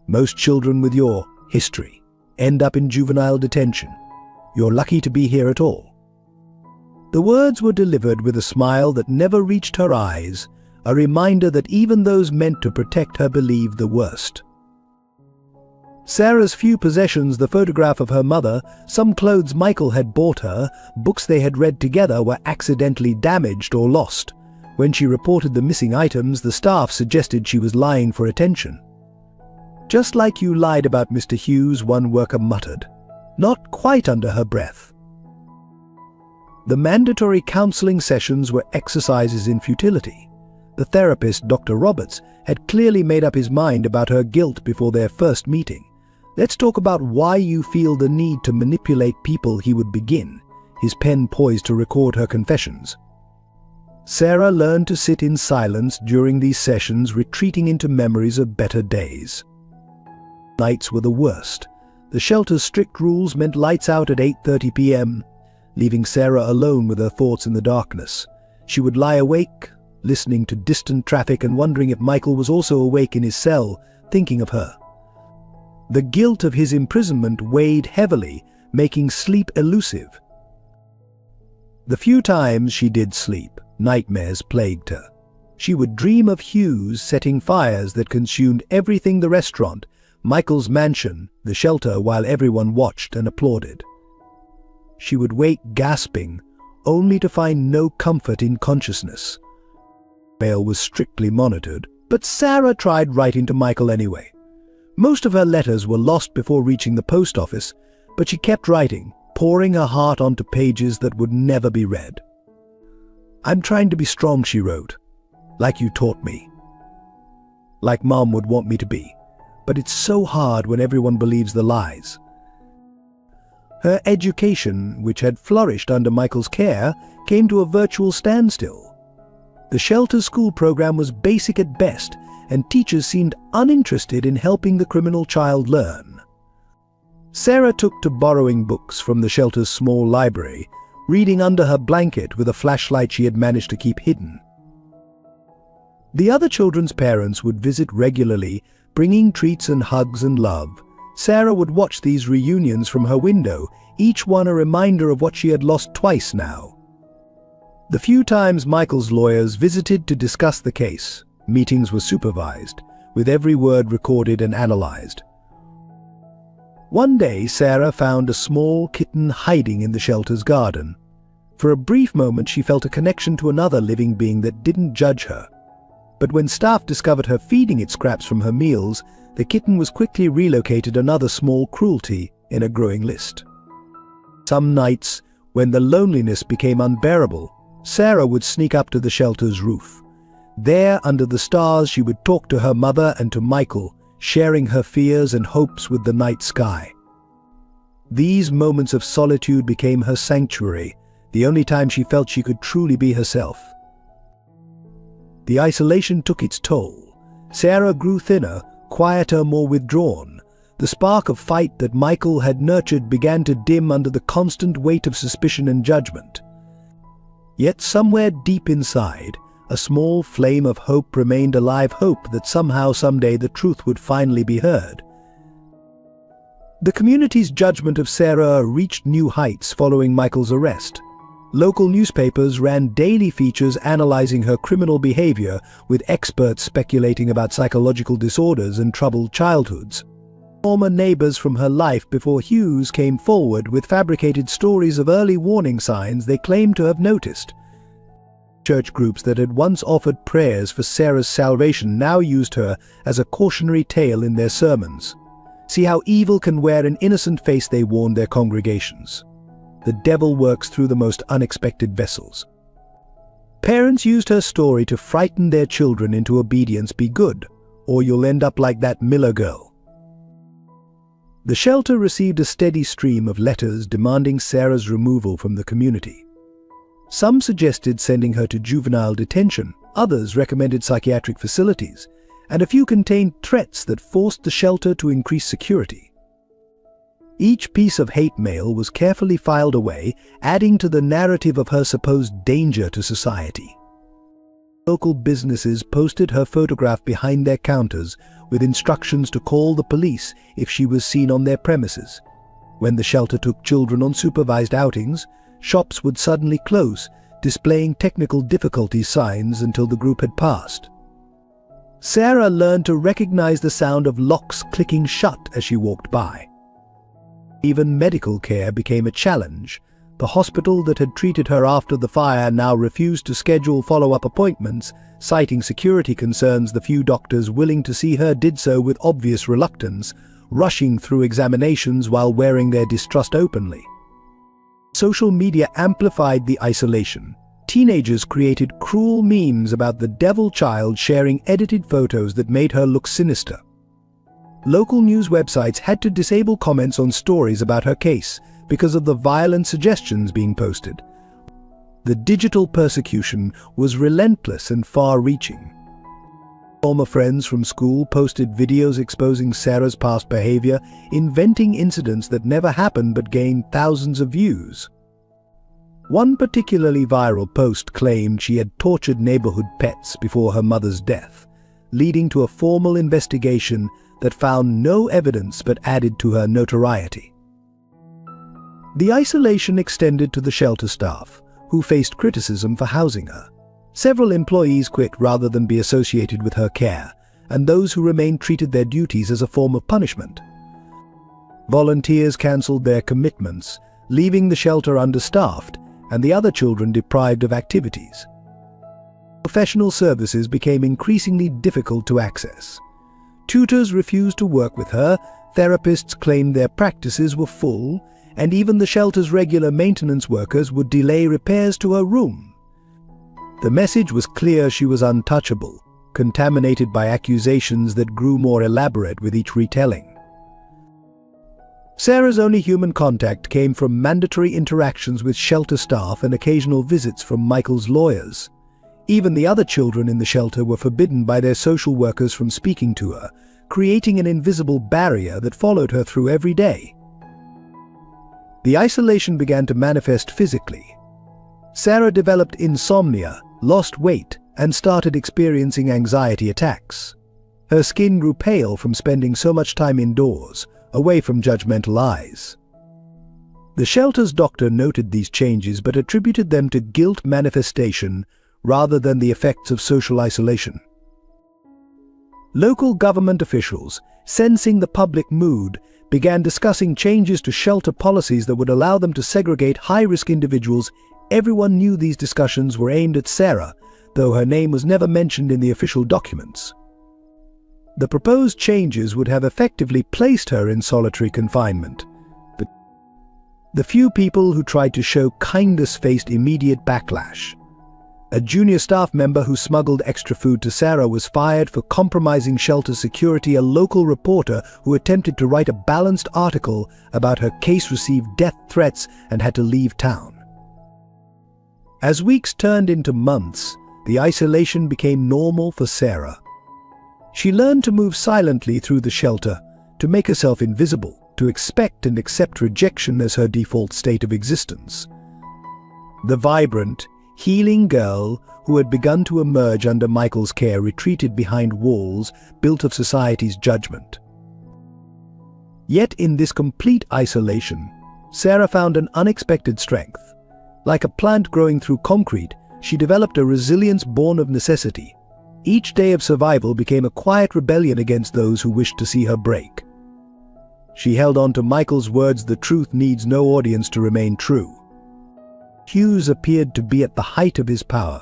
"Most children with your history end up in juvenile detention. You're lucky to be here at all." The words were delivered with a smile that never reached her eyes, a reminder that even those meant to protect her believed the worst. Sarah's few possessions, the photograph of her mother, some clothes Michael had bought her, books they had read together, were accidentally damaged or lost. When she reported the missing items, the staff suggested she was lying for attention. "Just like you lied about Mr. Hughes," one worker muttered, not quite under her breath. The mandatory counseling sessions were exercises in futility. The therapist, Dr. Roberts, had clearly made up his mind about her guilt before their first meeting. "Let's talk about why you feel the need to manipulate people," he would begin, his pen poised to record her confessions. Sarah learned to sit in silence during these sessions, retreating into memories of better days. Nights were the worst. The shelter's strict rules meant lights out at 8:30 p.m., leaving Sarah alone with her thoughts in the darkness. She would lie awake, listening to distant traffic and wondering if Michael was also awake in his cell, thinking of her. The guilt of his imprisonment weighed heavily, making sleep elusive. The few times she did sleep, nightmares plagued her. She would dream of Hughes setting fires that consumed everything: the restaurant, Michael's mansion, the shelter, while everyone watched and applauded. She would wake gasping, only to find no comfort in consciousness. Mail was strictly monitored, but Sarah tried writing to Michael anyway. Most of her letters were lost before reaching the post office, but she kept writing, pouring her heart onto pages that would never be read. "I'm trying to be strong," she wrote, "like you taught me. Like Mom would want me to be. But it's so hard when everyone believes the lies." Her education, which had flourished under Michael's care, came to a virtual standstill. The shelter school program was basic at best, and teachers seemed uninterested in helping the criminal child learn. Sarah took to borrowing books from the shelter's small library, reading under her blanket with a flashlight she had managed to keep hidden. The other children's parents would visit regularly, bringing treats and hugs and love. Sarah would watch these reunions from her window, each one a reminder of what she had lost twice now. The few times Michael's lawyers visited to discuss the case, meetings were supervised, with every word recorded and analyzed. One day, Sarah found a small kitten hiding in the shelter's garden. For a brief moment, she felt a connection to another living being that didn't judge her. But when staff discovered her feeding it scraps from her meals, the kitten was quickly relocated, another small cruelty in a growing list. Some nights, when the loneliness became unbearable, Sarah would sneak up to the shelter's roof. There, under the stars, she would talk to her mother and to Michael, sharing her fears and hopes with the night sky. These moments of solitude became her sanctuary, the only time she felt she could truly be herself. The isolation took its toll. Sarah grew thinner, quieter, more withdrawn. The spark of fight that Michael had nurtured began to dim under the constant weight of suspicion and judgment. Yet somewhere deep inside, a small flame of hope remained alive, hope that somehow, someday, the truth would finally be heard. The community's judgment of Sarah reached new heights following Michael's arrest. Local newspapers ran daily features analyzing her criminal behavior, with experts speculating about psychological disorders and troubled childhoods. Former neighbors from her life before Hughes came forward with fabricated stories of early warning signs they claimed to have noticed. Church groups that had once offered prayers for Sarah's salvation now used her as a cautionary tale in their sermons. "See how evil can wear an innocent face," they warned their congregations. "The devil works through the most unexpected vessels." Parents used her story to frighten their children into obedience. "Be good, or you'll end up like that Miller girl." The shelter received a steady stream of letters demanding Sarah's removal from the community. Some suggested sending her to juvenile detention, others recommended psychiatric facilities, and a few contained threats that forced the shelter to increase security. Each piece of hate mail was carefully filed away, adding to the narrative of her supposed danger to society. Local businesses posted her photograph behind their counters with instructions to call the police if she was seen on their premises. When the shelter took children on supervised outings, shops would suddenly close, displaying technical difficulty signs until the group had passed. Sarah learned to recognize the sound of locks clicking shut as she walked by. Even medical care became a challenge. The hospital that had treated her after the fire now refused to schedule follow-up appointments, citing security concerns. The few doctors willing to see her did so with obvious reluctance, rushing through examinations while wearing their distrust openly. Social media amplified the isolation. Teenagers created cruel memes about the devil child, sharing edited photos that made her look sinister. Local news websites had to disable comments on stories about her case because of the violent suggestions being posted. The digital persecution was relentless and far-reaching. Former friends from school posted videos exposing Sarah's past behavior, inventing incidents that never happened but gained thousands of views. One particularly viral post claimed she had tortured neighborhood pets before her mother's death, leading to a formal investigation that found no evidence but added to her notoriety. The isolation extended to the shelter staff, who faced criticism for housing her. Several employees quit rather than be associated with her care, and those who remained treated their duties as a form of punishment. Volunteers cancelled their commitments, leaving the shelter understaffed and the other children deprived of activities. Professional services became increasingly difficult to access. Tutors refused to work with her, therapists claimed their practices were full, and even the shelter's regular maintenance workers would delay repairs to her room. The message was clear: she was untouchable, contaminated by accusations that grew more elaborate with each retelling. Sarah's only human contact came from mandatory interactions with shelter staff and occasional visits from Michael's lawyers. Even the other children in the shelter were forbidden by their social workers from speaking to her, creating an invisible barrier that followed her through every day. The isolation began to manifest physically. Sarah developed insomnia, lost weight, and started experiencing anxiety attacks. Her skin grew pale from spending so much time indoors, away from judgmental eyes. The shelter's doctor noted these changes but attributed them to guilt manifestation rather than the effects of social isolation. Local government officials, sensing the public mood, began discussing changes to shelter policies that would allow them to segregate high-risk individuals. Everyone knew these discussions were aimed at Sarah, though her name was never mentioned in the official documents. The proposed changes would have effectively placed her in solitary confinement. But the few people who tried to show kindness faced immediate backlash. A junior staff member who smuggled extra food to Sarah was fired for compromising shelter security. A local reporter who attempted to write a balanced article about her case received death threats and had to leave town. As weeks turned into months, the isolation became normal for Sarah. She learned to move silently through the shelter, to make herself invisible, to expect and accept rejection as her default state of existence. The vibrant, healing girl who had begun to emerge under Michael's care retreated behind walls built of society's judgment. Yet in this complete isolation, Sarah found an unexpected strength. Like a plant growing through concrete, she developed a resilience born of necessity. Each day of survival became a quiet rebellion against those who wished to see her break. She held on to Michael's words, "The truth needs no audience to remain true." Hughes appeared to be at the height of his power.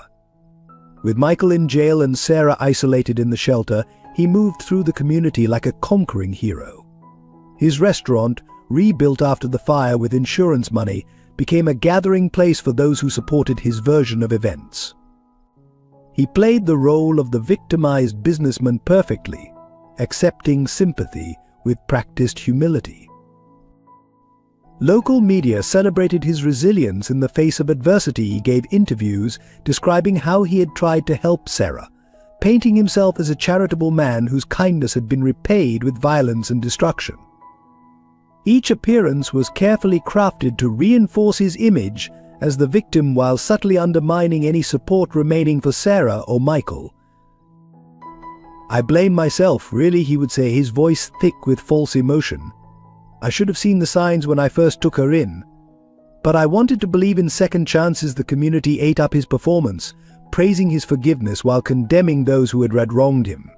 With Michael in jail and Sarah isolated in the shelter, he moved through the community like a conquering hero. His restaurant, rebuilt after the fire with insurance money, became a gathering place for those who supported his version of events. He played the role of the victimized businessman perfectly, accepting sympathy with practiced humility. Local media celebrated his resilience in the face of adversity. He gave interviews describing how he had tried to help Sarah, painting himself as a charitable man whose kindness had been repaid with violence and destruction. Each appearance was carefully crafted to reinforce his image as the victim while subtly undermining any support remaining for Sarah or Michael. "I blame myself, really," he would say, his voice thick with false emotion. "I should have seen the signs when I first took her in. But I wanted to believe in second chances." The community ate up his performance, praising his forgiveness while condemning those who had wronged him.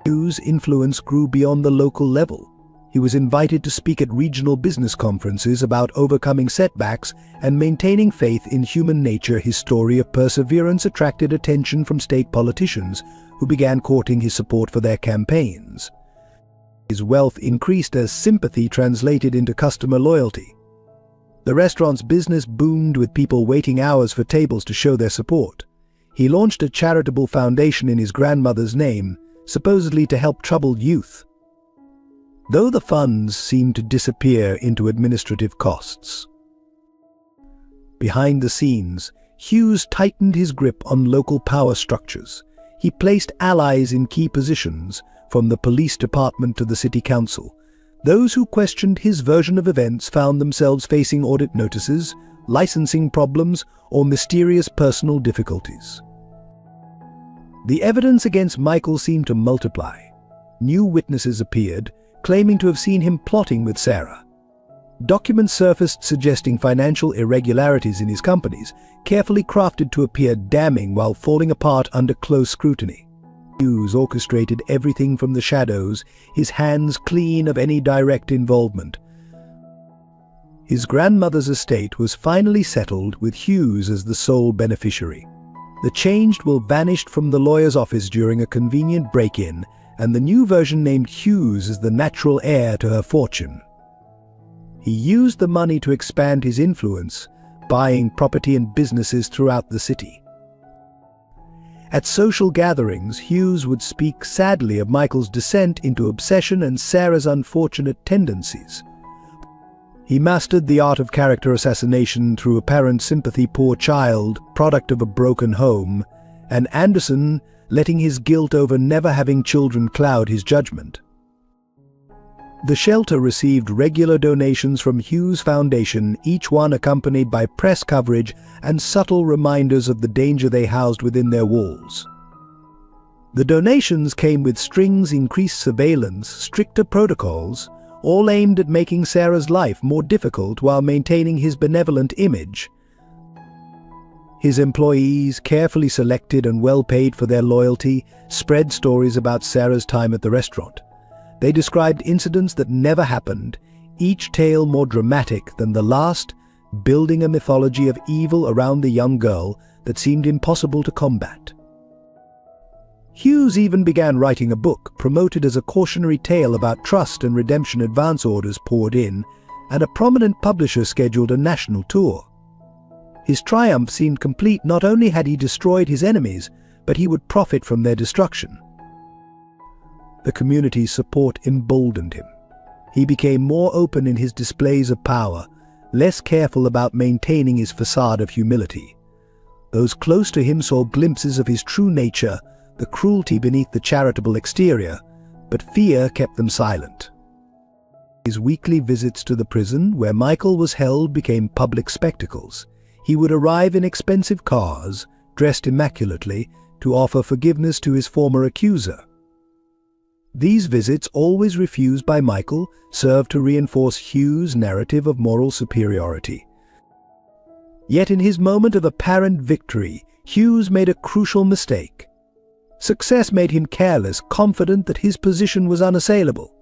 Hughes' influence grew beyond the local level. He was invited to speak at regional business conferences about overcoming setbacks and maintaining faith in human nature. His story of perseverance attracted attention from state politicians, who began courting his support for their campaigns. His wealth increased as sympathy translated into customer loyalty. The restaurant's business boomed, with people waiting hours for tables to show their support. He launched a charitable foundation in his grandmother's name, supposedly to help troubled youth, though the funds seemed to disappear into administrative costs. Behind the scenes, Hughes tightened his grip on local power structures. He placed allies in key positions, from the police department to the city council. Those who questioned his version of events found themselves facing audit notices, licensing problems, or mysterious personal difficulties. The evidence against Michael seemed to multiply. New witnesses appeared, claiming to have seen him plotting with Sarah. Documents surfaced suggesting financial irregularities in his companies, carefully crafted to appear damning while falling apart under close scrutiny. Hughes orchestrated everything from the shadows, his hands clean of any direct involvement. His grandmother's estate was finally settled with Hughes as the sole beneficiary. The changed will vanished from the lawyer's office during a convenient break-in, and the new version named Hughes as the natural heir to her fortune. He used the money to expand his influence, buying property and businesses throughout the city. At social gatherings, Hughes would speak sadly of Michael's descent into obsession and Sarah's unfortunate tendencies. He mastered the art of character assassination through apparent sympathy, poor child, product of a broken home, and Anderson letting his guilt over never having children cloud his judgment. The shelter received regular donations from Hughes Foundation, each one accompanied by press coverage and subtle reminders of the danger they housed within their walls. The donations came with strings, increased surveillance, stricter protocols, all aimed at making Sarah's life more difficult while maintaining his benevolent image. His employees, carefully selected and well paid for their loyalty, spread stories about Sarah's time at the restaurant. They described incidents that never happened, each tale more dramatic than the last, building a mythology of evil around the young girl that seemed impossible to combat. Hughes even began writing a book, promoted as a cautionary tale about trust and redemption. Advance orders poured in, and a prominent publisher scheduled a national tour. His triumph seemed complete. Not only had he destroyed his enemies, but he would profit from their destruction. The community's support emboldened him. He became more open in his displays of power, less careful about maintaining his facade of humility. Those close to him saw glimpses of his true nature, the cruelty beneath the charitable exterior, but fear kept them silent. His weekly visits to the prison where Michael was held became public spectacles. He would arrive in expensive cars, dressed immaculately, to offer forgiveness to his former accuser. These visits, always refused by Michael, served to reinforce Hughes' narrative of moral superiority. Yet in his moment of apparent victory, Hughes made a crucial mistake. Success made him careless, confident that his position was unassailable.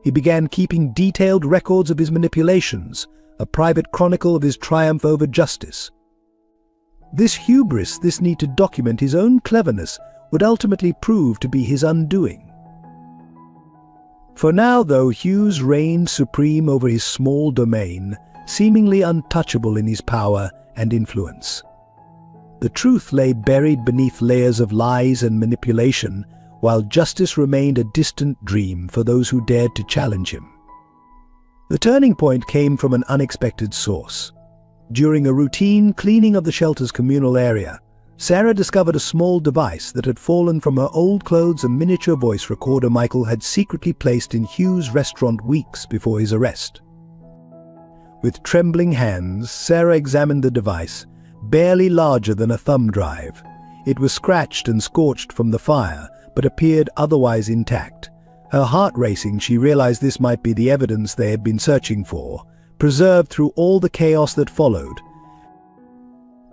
He began keeping detailed records of his manipulations, a private chronicle of his triumph over justice. This hubris, this need to document his own cleverness, would ultimately prove to be his undoing. For now, though, Hughes reigned supreme over his small domain, seemingly untouchable in his power and influence. The truth lay buried beneath layers of lies and manipulation, while justice remained a distant dream for those who dared to challenge him. The turning point came from an unexpected source. During a routine cleaning of the shelter's communal area, Sarah discovered a small device that had fallen from her old clothes, a miniature voice recorder Michael had secretly placed in Hughes' restaurant weeks before his arrest. With trembling hands, Sarah examined the device, barely larger than a thumb drive. It was scratched and scorched from the fire, but appeared otherwise intact. Her heart racing, she realized this might be the evidence they had been searching for, preserved through all the chaos that followed.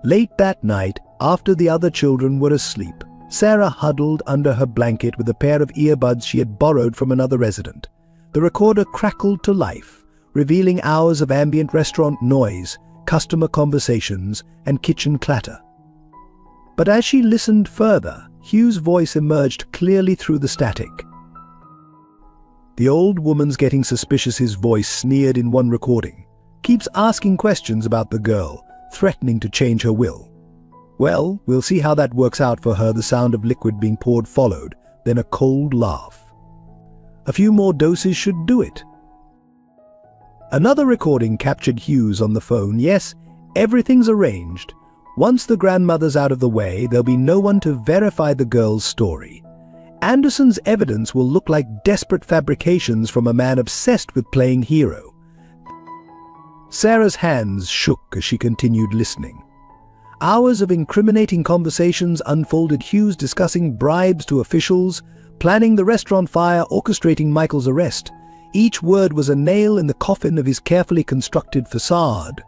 Late that night, after the other children were asleep, Sarah huddled under her blanket with a pair of earbuds she had borrowed from another resident. The recorder crackled to life, revealing hours of ambient restaurant noise, customer conversations, and kitchen clatter. But as she listened further, Hughes' voice emerged clearly through the static. "The old woman's getting suspicious," his voice sneered in one recording. "Keeps asking questions about the girl, threatening to change her will. Well, we'll see how that works out for her." The sound of liquid being poured followed, then a cold laugh. "A few more doses should do it." Another recording captured Hughes on the phone. "Yes, everything's arranged. Once the grandmother's out of the way, there'll be no one to verify the girl's story. Anderson's evidence will look like desperate fabrications from a man obsessed with playing hero. Sarah's hands shook as she continued listening. Hours of incriminating conversations unfolded, Hughes discussing bribes to officials, planning the restaurant fire, orchestrating Michael's arrest. Each word was a nail in the coffin of his carefully constructed facade.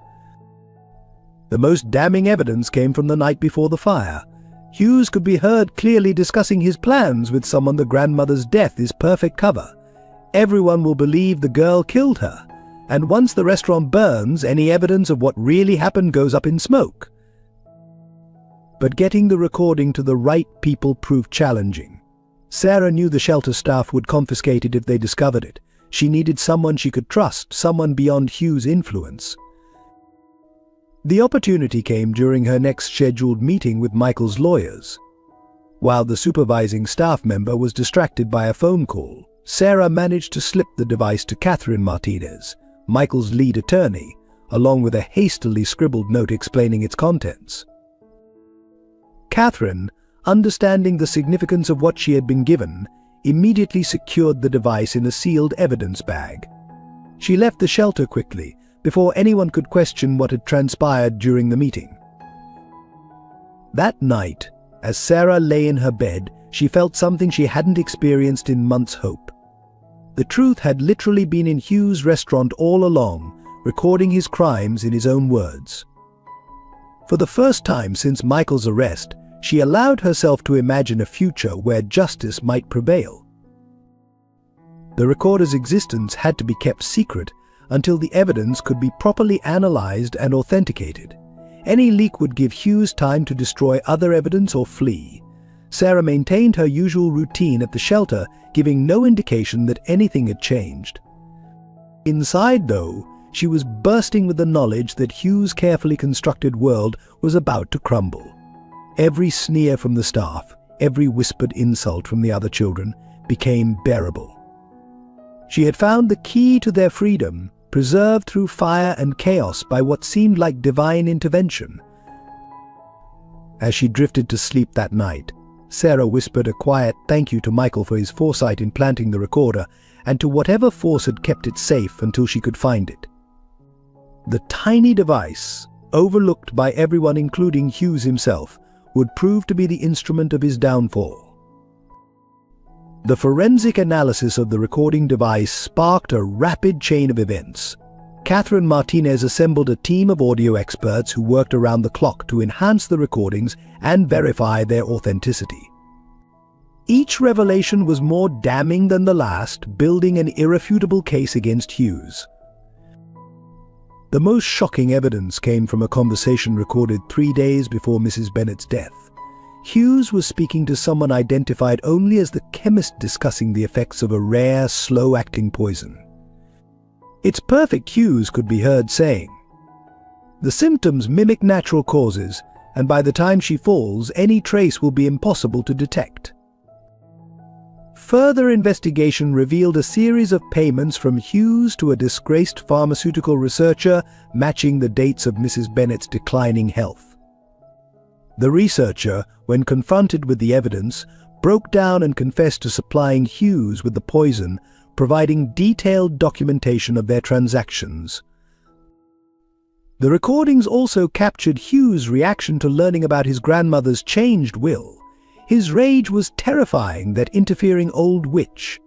The most damning evidence came from the night before the fire. Hughes could be heard clearly discussing his plans with someone. The grandmother's death is perfect cover. Everyone will believe the girl killed her, and once the restaurant burns, any evidence of what really happened goes up in smoke. But getting the recording to the right people proved challenging. Sarah knew the shelter staff would confiscate it if they discovered it. She needed someone she could trust, someone beyond Hughes' influence. The opportunity came during her next scheduled meeting with Michael's lawyers. While the supervising staff member was distracted by a phone call, Sarah managed to slip the device to Catherine Martinez, Michael's lead attorney, along with a hastily scribbled note explaining its contents. Catherine, understanding the significance of what she had been given, immediately secured the device in a sealed evidence bag. She left the shelter quickly, before anyone could question what had transpired during the meeting. That night, as Sarah lay in her bed, she felt something she hadn't experienced in months. Hope. The truth had literally been in Hughes' restaurant all along, recording his crimes in his own words. For the first time since Michael's arrest, she allowed herself to imagine a future where justice might prevail. The recorder's existence had to be kept secret until the evidence could be properly analyzed and authenticated. Any leak would give Hughes time to destroy other evidence or flee. Sarah maintained her usual routine at the shelter, giving no indication that anything had changed. Inside, though, she was bursting with the knowledge that Hughes' carefully constructed world was about to crumble. Every sneer from the staff, every whispered insult from the other children, became bearable. She had found the key to their freedom, preserved through fire and chaos by what seemed like divine intervention. As she drifted to sleep that night, Sarah whispered a quiet thank you to Michael for his foresight in planting the recorder, and to whatever force had kept it safe until she could find it. The tiny device, overlooked by everyone including Hughes himself, would prove to be the instrument of his downfall. The forensic analysis of the recording device sparked a rapid chain of events. Catherine Martinez assembled a team of audio experts who worked around the clock to enhance the recordings and verify their authenticity. Each revelation was more damning than the last, building an irrefutable case against Hughes. The most shocking evidence came from a conversation recorded 3 days before Mrs. Bennett's death. Hughes was speaking to someone identified only as the chemist discussing the effects of a rare, slow-acting poison. "It's perfect," Hughes could be heard saying. "The symptoms mimic natural causes, and by the time she falls, any trace will be impossible to detect." Further investigation revealed a series of payments from Hughes to a disgraced pharmaceutical researcher, matching the dates of Mrs. Bennett's declining health. The researcher, when confronted with the evidence, broke down and confessed to supplying Hughes with the poison, providing detailed documentation of their transactions. The recordings also captured Hughes' reaction to learning about his grandmother's changed will. His rage was terrifying, that interfering old witch.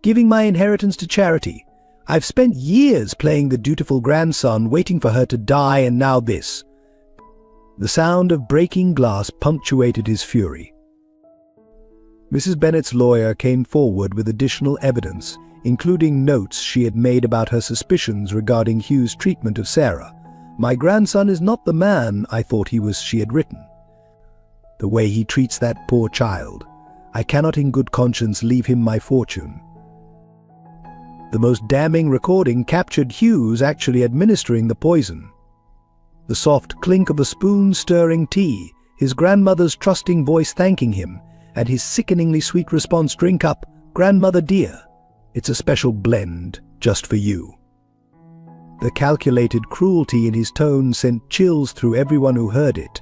"Giving my inheritance to charity. I've spent years playing the dutiful grandson, waiting for her to die, and now this." The sound of breaking glass punctuated his fury. Mrs. Bennett's lawyer came forward with additional evidence, including notes she had made about her suspicions regarding Hughes' treatment of Sarah. "My grandson is not the man I thought he was," she had written. "The way he treats that poor child. I cannot in good conscience leave him my fortune." The most damning recording captured Hughes actually administering the poison. The soft clink of a spoon stirring tea, his grandmother's trusting voice thanking him, and his sickeningly sweet response, "Drink up, grandmother dear. It's a special blend, just for you." The calculated cruelty in his tone sent chills through everyone who heard it.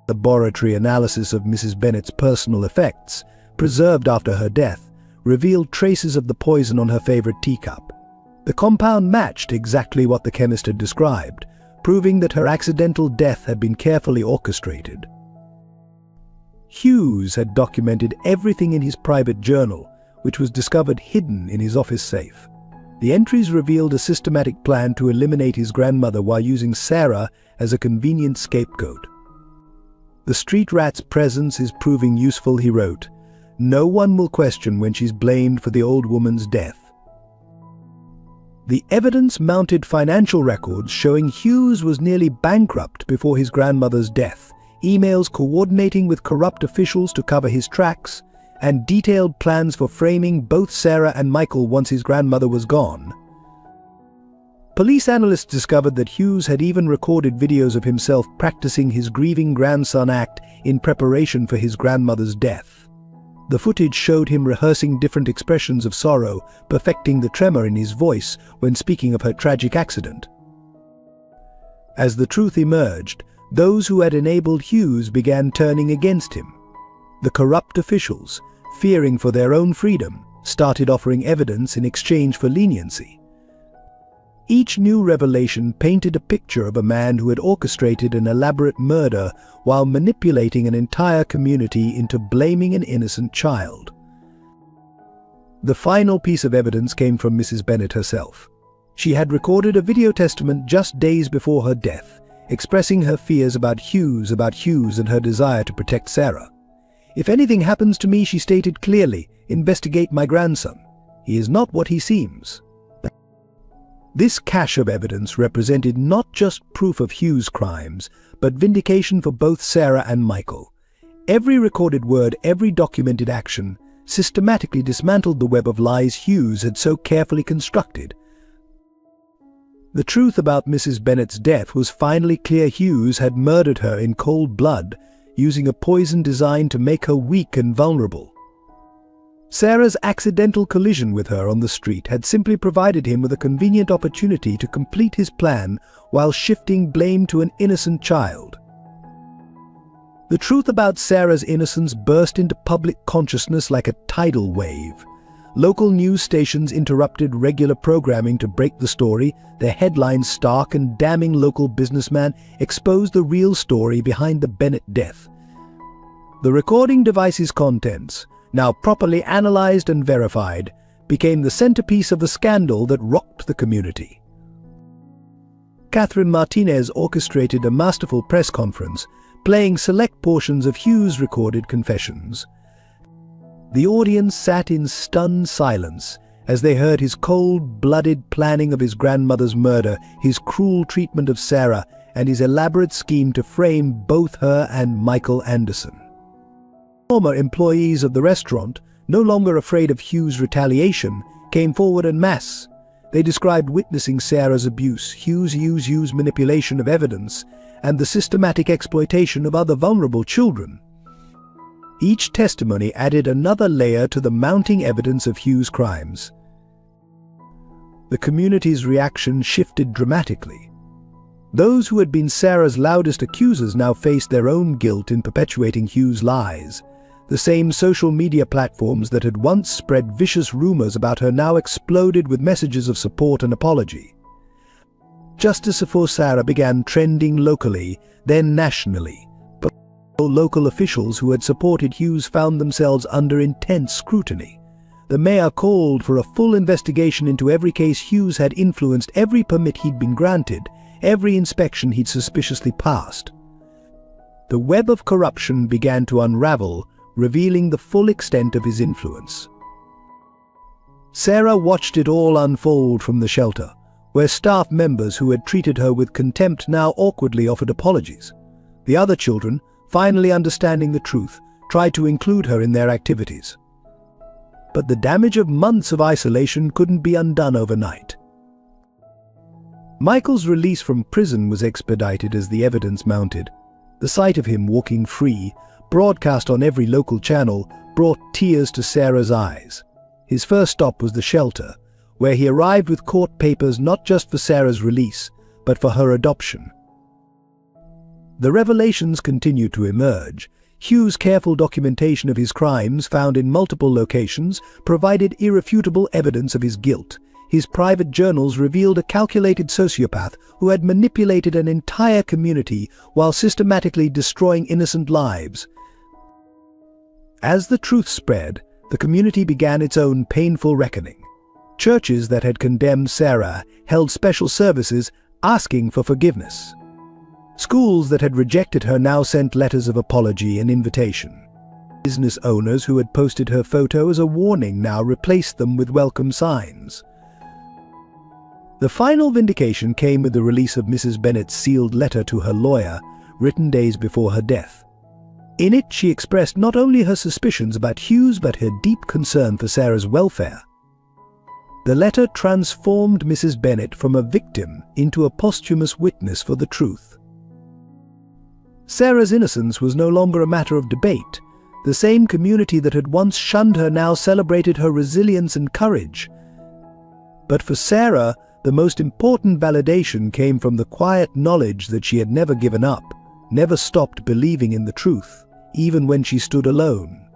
Laboratory analysis of Mrs. Bennet's personal effects, preserved after her death, revealed traces of the poison on her favorite teacup. The compound matched exactly what the chemist had described, proving that her accidental death had been carefully orchestrated. Hughes had documented everything in his private journal, which was discovered hidden in his office safe. The entries revealed a systematic plan to eliminate his grandmother while using Sarah as a convenient scapegoat. "The street rat's presence is proving useful," he wrote. "No one will question when she's blamed for the old woman's death." The evidence mounted financial records showing Hughes was nearly bankrupt before his grandmother's death, emails coordinating with corrupt officials to cover his tracks, and detailed plans for framing both Sarah and Michael once his grandmother was gone. Police analysts discovered that Hughes had even recorded videos of himself practicing his grieving grandson act in preparation for his grandmother's death. The footage showed him rehearsing different expressions of sorrow, perfecting the tremor in his voice when speaking of her tragic accident. As the truth emerged, those who had enabled Hughes began turning against him. The corrupt officials, fearing for their own freedom, started offering evidence in exchange for leniency. Each new revelation painted a picture of a man who had orchestrated an elaborate murder while manipulating an entire community into blaming an innocent child. The final piece of evidence came from Mrs. Bennet herself. She had recorded a video testament just days before her death, expressing her fears about Hughes and her desire to protect Sarah. "If anything happens to me," she stated clearly, "investigate my grandson. He is not what he seems." This cache of evidence represented not just proof of Hughes' crimes, but vindication for both Sarah and Michael. Every recorded word, every documented action, systematically dismantled the web of lies Hughes had so carefully constructed. The truth about Mrs. Bennet's death was finally clear. Hughes had murdered her in cold blood, using a poison designed to make her weak and vulnerable. Sarah's accidental collision with her on the street had simply provided him with a convenient opportunity to complete his plan while shifting blame to an innocent child. The truth about Sarah's innocence burst into public consciousness like a tidal wave. Local news stations interrupted regular programming to break the story. Their headlines, stark and damning local businessman, exposed the real story behind the Bennett death. The recording device's contents, now properly analyzed and verified, became the centerpiece of a scandal that rocked the community. Catherine Martinez orchestrated a masterful press conference, playing select portions of Hughes' recorded confessions. The audience sat in stunned silence as they heard his cold-blooded planning of his grandmother's murder, his cruel treatment of Sarah, and his elaborate scheme to frame both her and Michael Anderson. Former employees of the restaurant, no longer afraid of Hughes' retaliation, came forward en masse. They described witnessing Sarah's abuse, Hughes' manipulation of evidence, and the systematic exploitation of other vulnerable children. Each testimony added another layer to the mounting evidence of Hughes' crimes. The community's reaction shifted dramatically. Those who had been Sarah's loudest accusers now faced their own guilt in perpetuating Hughes' lies. The same social media platforms that had once spread vicious rumors about her now exploded with messages of support and apology. Justice for Sarah began trending locally, then nationally. But local officials who had supported Hughes found themselves under intense scrutiny. The mayor called for a full investigation into every case Hughes had influenced, every permit he'd been granted, every inspection he'd suspiciously passed. The web of corruption began to unravel, revealing the full extent of his influence. Sarah watched it all unfold from the shelter, where staff members who had treated her with contempt now awkwardly offered apologies. The other children, finally understanding the truth, tried to include her in their activities. But the damage of months of isolation couldn't be undone overnight. Michael's release from prison was expedited as the evidence mounted. The sight of him walking free, broadcast on every local channel, brought tears to Sarah's eyes. His first stop was the shelter, where he arrived with court papers not just for Sarah's release, but for her adoption. The revelations continued to emerge. Hughes' careful documentation of his crimes, found in multiple locations, provided irrefutable evidence of his guilt. His private journals revealed a calculated sociopath who had manipulated an entire community while systematically destroying innocent lives. As the truth spread, the community began its own painful reckoning. Churches that had condemned Sarah held special services asking for forgiveness. Schools that had rejected her now sent letters of apology and invitation. Business owners who had posted her photo as a warning now replaced them with welcome signs. The final vindication came with the release of Mrs. Bennet's sealed letter to her lawyer, written days before her death. In it, she expressed not only her suspicions about Hughes but her deep concern for Sarah's welfare. The letter transformed Mrs. Bennet from a victim into a posthumous witness for the truth. Sarah's innocence was no longer a matter of debate. The same community that had once shunned her now celebrated her resilience and courage. But for Sarah, the most important validation came from the quiet knowledge that she had never given up, never stopped believing in the truth, even when she stood alone.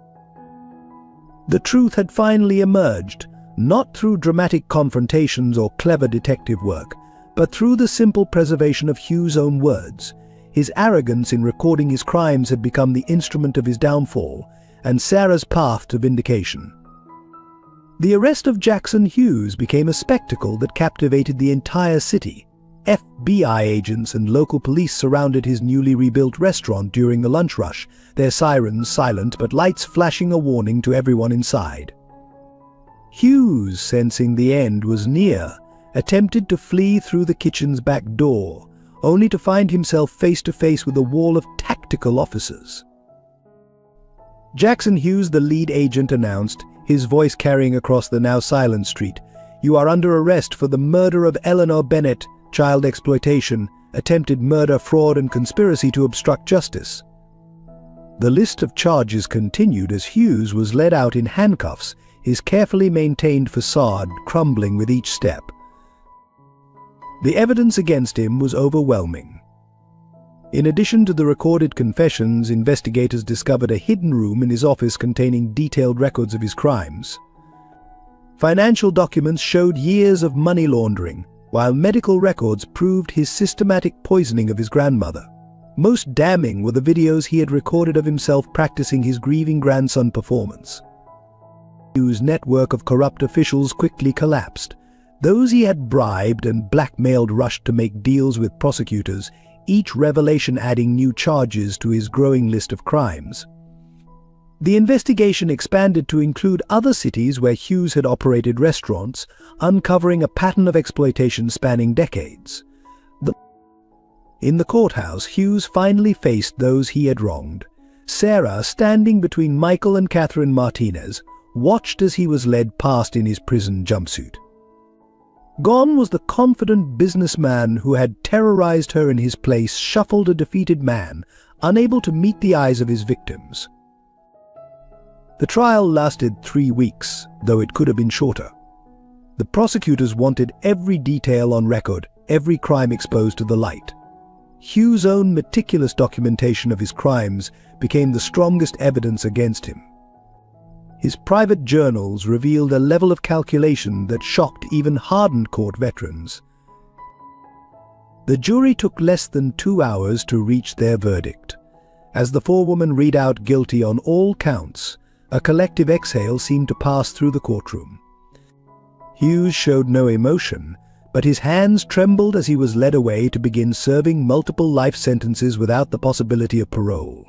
The truth had finally emerged, not through dramatic confrontations or clever detective work, but through the simple preservation of Hughes' own words. His arrogance in recording his crimes had become the instrument of his downfall, and Sarah's path to vindication. The arrest of Jackson Hughes became a spectacle that captivated the entire city. FBI agents and local police surrounded his newly rebuilt restaurant during the lunch rush, their sirens silent but lights flashing a warning to everyone inside. Hughes, sensing the end was near, attempted to flee through the kitchen's back door, only to find himself face to face with a wall of tactical officers. Jackson Hughes, the lead agent, announced, his voice carrying across the now silent street, "You are under arrest for the murder of Eleanor Bennett, child exploitation, attempted murder, fraud, and conspiracy to obstruct justice." The list of charges continued as Hughes was led out in handcuffs, his carefully maintained facade crumbling with each step. The evidence against him was overwhelming. In addition to the recorded confessions, investigators discovered a hidden room in his office containing detailed records of his crimes. Financial documents showed years of money laundering, while medical records proved his systematic poisoning of his grandmother. Most damning were the videos he had recorded of himself practicing his grieving grandson performance. Hughes' network of corrupt officials quickly collapsed. Those he had bribed and blackmailed rushed to make deals with prosecutors, each revelation adding new charges to his growing list of crimes. The investigation expanded to include other cities where Hughes had operated restaurants, uncovering a pattern of exploitation spanning decades. In the courthouse, Hughes finally faced those he had wronged. Sarah, standing between Michael and Catherine Martinez, watched as he was led past in his prison jumpsuit. Gone was the confident businessman who had terrorized her in his place, shuffled a defeated man, unable to meet the eyes of his victims. The trial lasted 3 weeks, though it could have been shorter. The prosecutors wanted every detail on record, every crime exposed to the light. Hughes' own meticulous documentation of his crimes became the strongest evidence against him. His private journals revealed a level of calculation that shocked even hardened court veterans. The jury took less than 2 hours to reach their verdict. As the forewoman read out guilty on all counts, a collective exhale seemed to pass through the courtroom. Hughes showed no emotion, but his hands trembled as he was led away to begin serving multiple life sentences without the possibility of parole.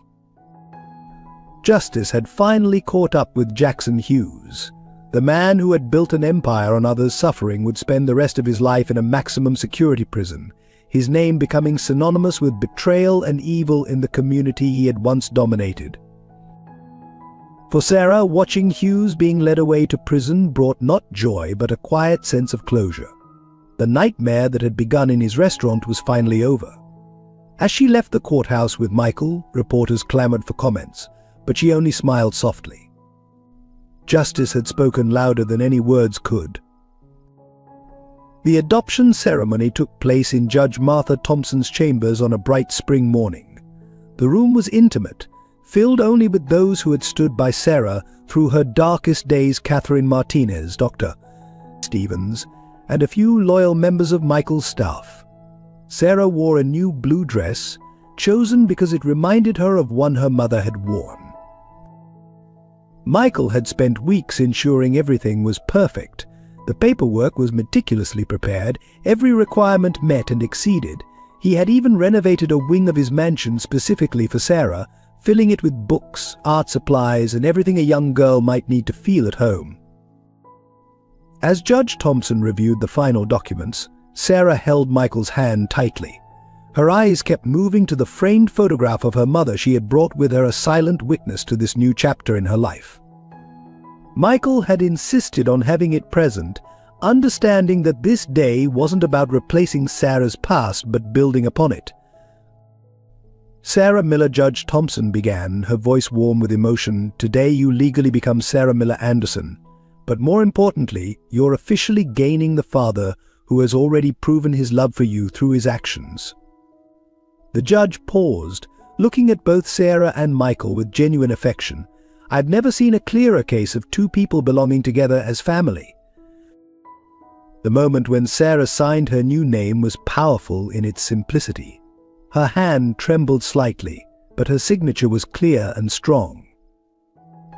Justice had finally caught up with Jackson Hughes. The man who had built an empire on others' suffering would spend the rest of his life in a maximum security prison, his name becoming synonymous with betrayal and evil in the community he had once dominated. For Sarah, watching Hughes being led away to prison brought not joy but a quiet sense of closure. The nightmare that had begun in his restaurant was finally over. As she left the courthouse with Michael, reporters clamored for comments, but she only smiled softly. Justice had spoken louder than any words could. The adoption ceremony took place in Judge Martha Thompson's chambers on a bright spring morning. The room was intimate, filled only with those who had stood by Sarah through her darkest days: Catherine Martinez, Dr. Stevens, and a few loyal members of Michael's staff. Sarah wore a new blue dress, chosen because it reminded her of one her mother had worn. Michael had spent weeks ensuring everything was perfect. The paperwork was meticulously prepared, every requirement met and exceeded. He had even renovated a wing of his mansion specifically for Sarah, filling it with books, art supplies, and everything a young girl might need to feel at home. As Judge Thompson reviewed the final documents, Sarah held Michael's hand tightly. Her eyes kept moving to the framed photograph of her mother. She had brought with her a silent witness to this new chapter in her life. Michael had insisted on having it present, understanding that this day wasn't about replacing Sarah's past but building upon it. Sarah Miller, Judge Thompson began, her voice warm with emotion. Today you legally become Sarah Miller Anderson, but more importantly, you're officially gaining the father who has already proven his love for you through his actions. The judge paused, looking at both Sarah and Michael with genuine affection. I've never seen a clearer case of two people belonging together as family. The moment when Sarah signed her new name was powerful in its simplicity. Her hand trembled slightly, but her signature was clear and strong.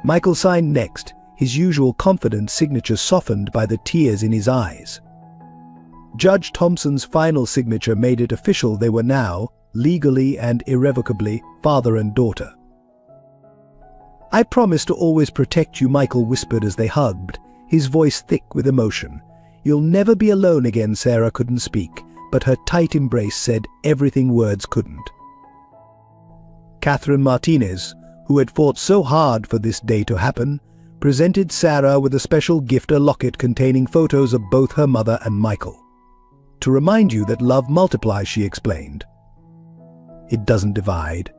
Michael signed next, his usual confident signature softened by the tears in his eyes. Judge Thompson's final signature made it official. They were now, legally and irrevocably, father and daughter. I promise to always protect you, Michael whispered as they hugged, his voice thick with emotion. You'll never be alone again. Sarah couldn't speak, but her tight embrace said everything words couldn't. Catherine Martinez, who had fought so hard for this day to happen, presented Sarah with a special gift, a locket containing photos of both her mother and Michael. To remind you that love multiplies, she explained. It doesn't divide.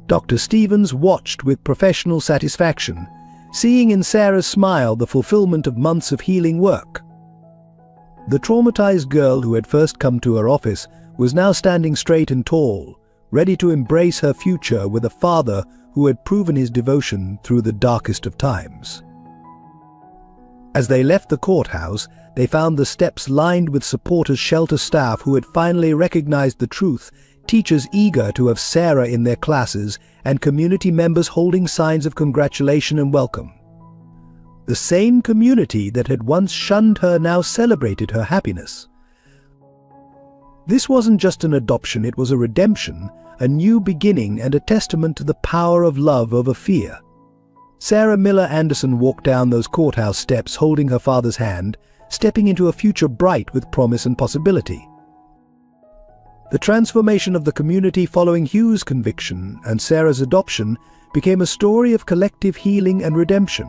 Dr. Stevens watched with professional satisfaction, seeing in Sarah's smile the fulfillment of months of healing work. The traumatized girl who had first come to her office was now standing straight and tall, ready to embrace her future with a father who had proven his devotion through the darkest of times. As they left the courthouse, they found the steps lined with supporters, shelter staff who had finally recognized the truth, teachers eager to have Sarah in their classes, and community members holding signs of congratulation and welcome. The same community that had once shunned her now celebrated her happiness. This wasn't just an adoption, it was a redemption, a new beginning, and a testament to the power of love over fear. Sarah Miller Anderson walked down those courthouse steps holding her father's hand, stepping into a future bright with promise and possibility. The transformation of the community following Hugh's conviction and Sarah's adoption became a story of collective healing and redemption.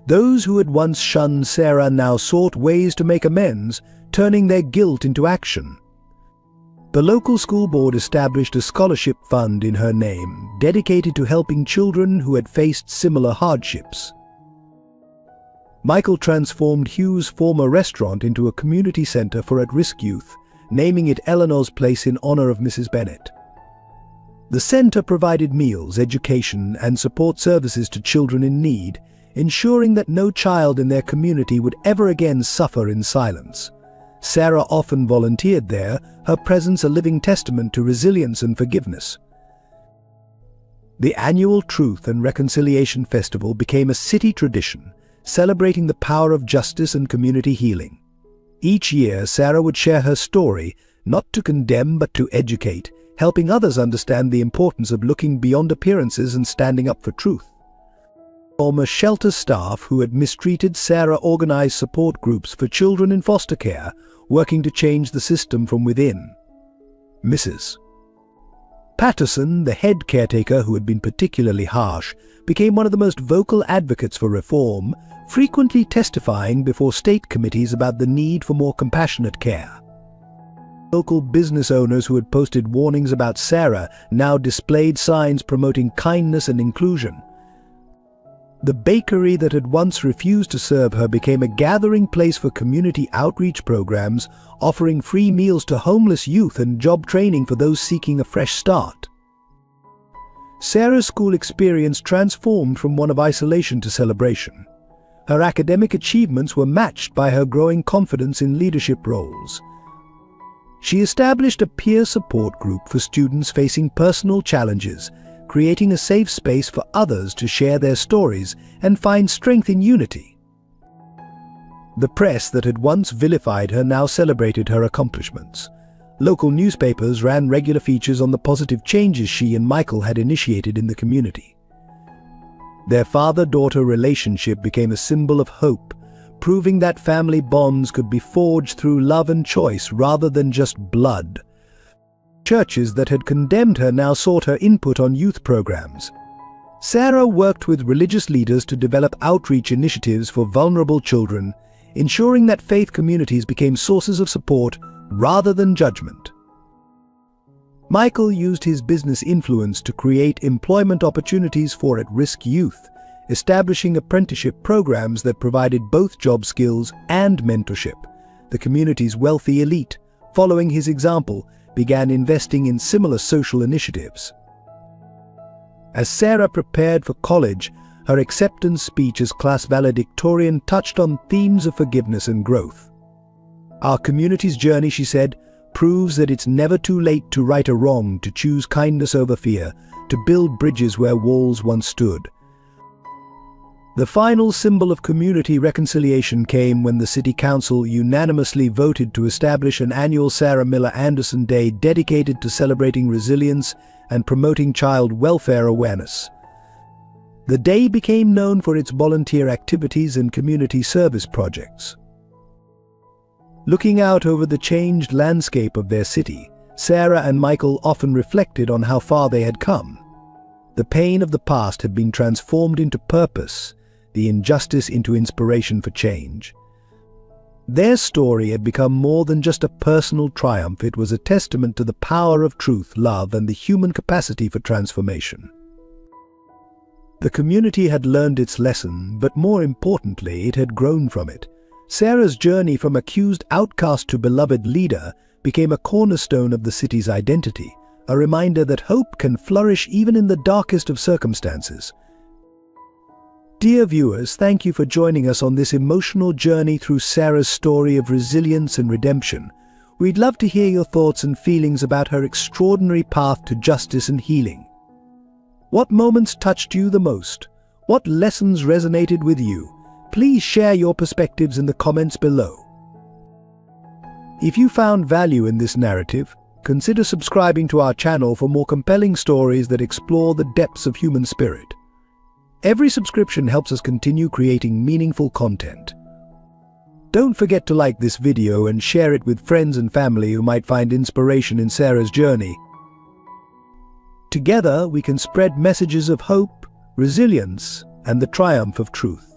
Those who had once shunned Sarah now sought ways to make amends, turning their guilt into action. The local school board established a scholarship fund in her name, dedicated to helping children who had faced similar hardships. Michael transformed Hugh's former restaurant into a community center for at-risk youth, naming it Eleanor's Place in honor of Mrs. Bennett. The center provided meals, education, and support services to children in need, ensuring that no child in their community would ever again suffer in silence. Sarah often volunteered there, her presence a living testament to resilience and forgiveness. The annual Truth and Reconciliation Festival became a city tradition, celebrating the power of justice and community healing. Each year, Sarah would share her story, not to condemn but to educate, helping others understand the importance of looking beyond appearances and standing up for truth. Former shelter staff who had mistreated Sarah organized support groups for children in foster care, working to change the system from within. Mrs. Patterson, the head caretaker who had been particularly harsh, became one of the most vocal advocates for reform, frequently testifying before state committees about the need for more compassionate care. Local business owners who had posted warnings about Sarah now displayed signs promoting kindness and inclusion. The bakery that had once refused to serve her became a gathering place for community outreach programs, offering free meals to homeless youth and job training for those seeking a fresh start. Sarah's school experience transformed from one of isolation to celebration. Her academic achievements were matched by her growing confidence in leadership roles. She established a peer support group for students facing personal challenges, creating a safe space for others to share their stories and find strength in unity. The press that had once vilified her now celebrated her accomplishments. Local newspapers ran regular features on the positive changes she and Michael had initiated in the community. Their father-daughter relationship became a symbol of hope, proving that family bonds could be forged through love and choice rather than just blood. Churches that had condemned her now sought her input on youth programs. Sarah worked with religious leaders to develop outreach initiatives for vulnerable children, ensuring that faith communities became sources of support rather than judgment. Michael used his business influence to create employment opportunities for at-risk youth, establishing apprenticeship programs that provided both job skills and mentorship. The community's wealthy elite, following his example, began investing in similar social initiatives. As Sarah prepared for college, her acceptance speech as class valedictorian touched on themes of forgiveness and growth. "Our community's journey," she said, "proves that it's never too late to right a wrong, to choose kindness over fear, to build bridges where walls once stood." The final symbol of community reconciliation came when the City Council unanimously voted to establish an annual Sarah Miller Anderson Day dedicated to celebrating resilience and promoting child welfare awareness. The day became known for its volunteer activities and community service projects. Looking out over the changed landscape of their city, Sarah and Michael often reflected on how far they had come. The pain of the past had been transformed into purpose, the injustice into inspiration for change. Their story had become more than just a personal triumph. It was a testament to the power of truth, love, and the human capacity for transformation. The community had learned its lesson, but more importantly, it had grown from it. Sarah's journey from accused outcast to beloved leader became a cornerstone of the city's identity, a reminder that hope can flourish even in the darkest of circumstances. Dear viewers, thank you for joining us on this emotional journey through Sarah's story of resilience and redemption. We'd love to hear your thoughts and feelings about her extraordinary path to justice and healing. What moments touched you the most? What lessons resonated with you? Please share your perspectives in the comments below. If you found value in this narrative, consider subscribing to our channel for more compelling stories that explore the depths of human spirit. Every subscription helps us continue creating meaningful content. Don't forget to like this video and share it with friends and family who might find inspiration in Sarah's journey. Together, we can spread messages of hope, resilience, and the triumph of truth.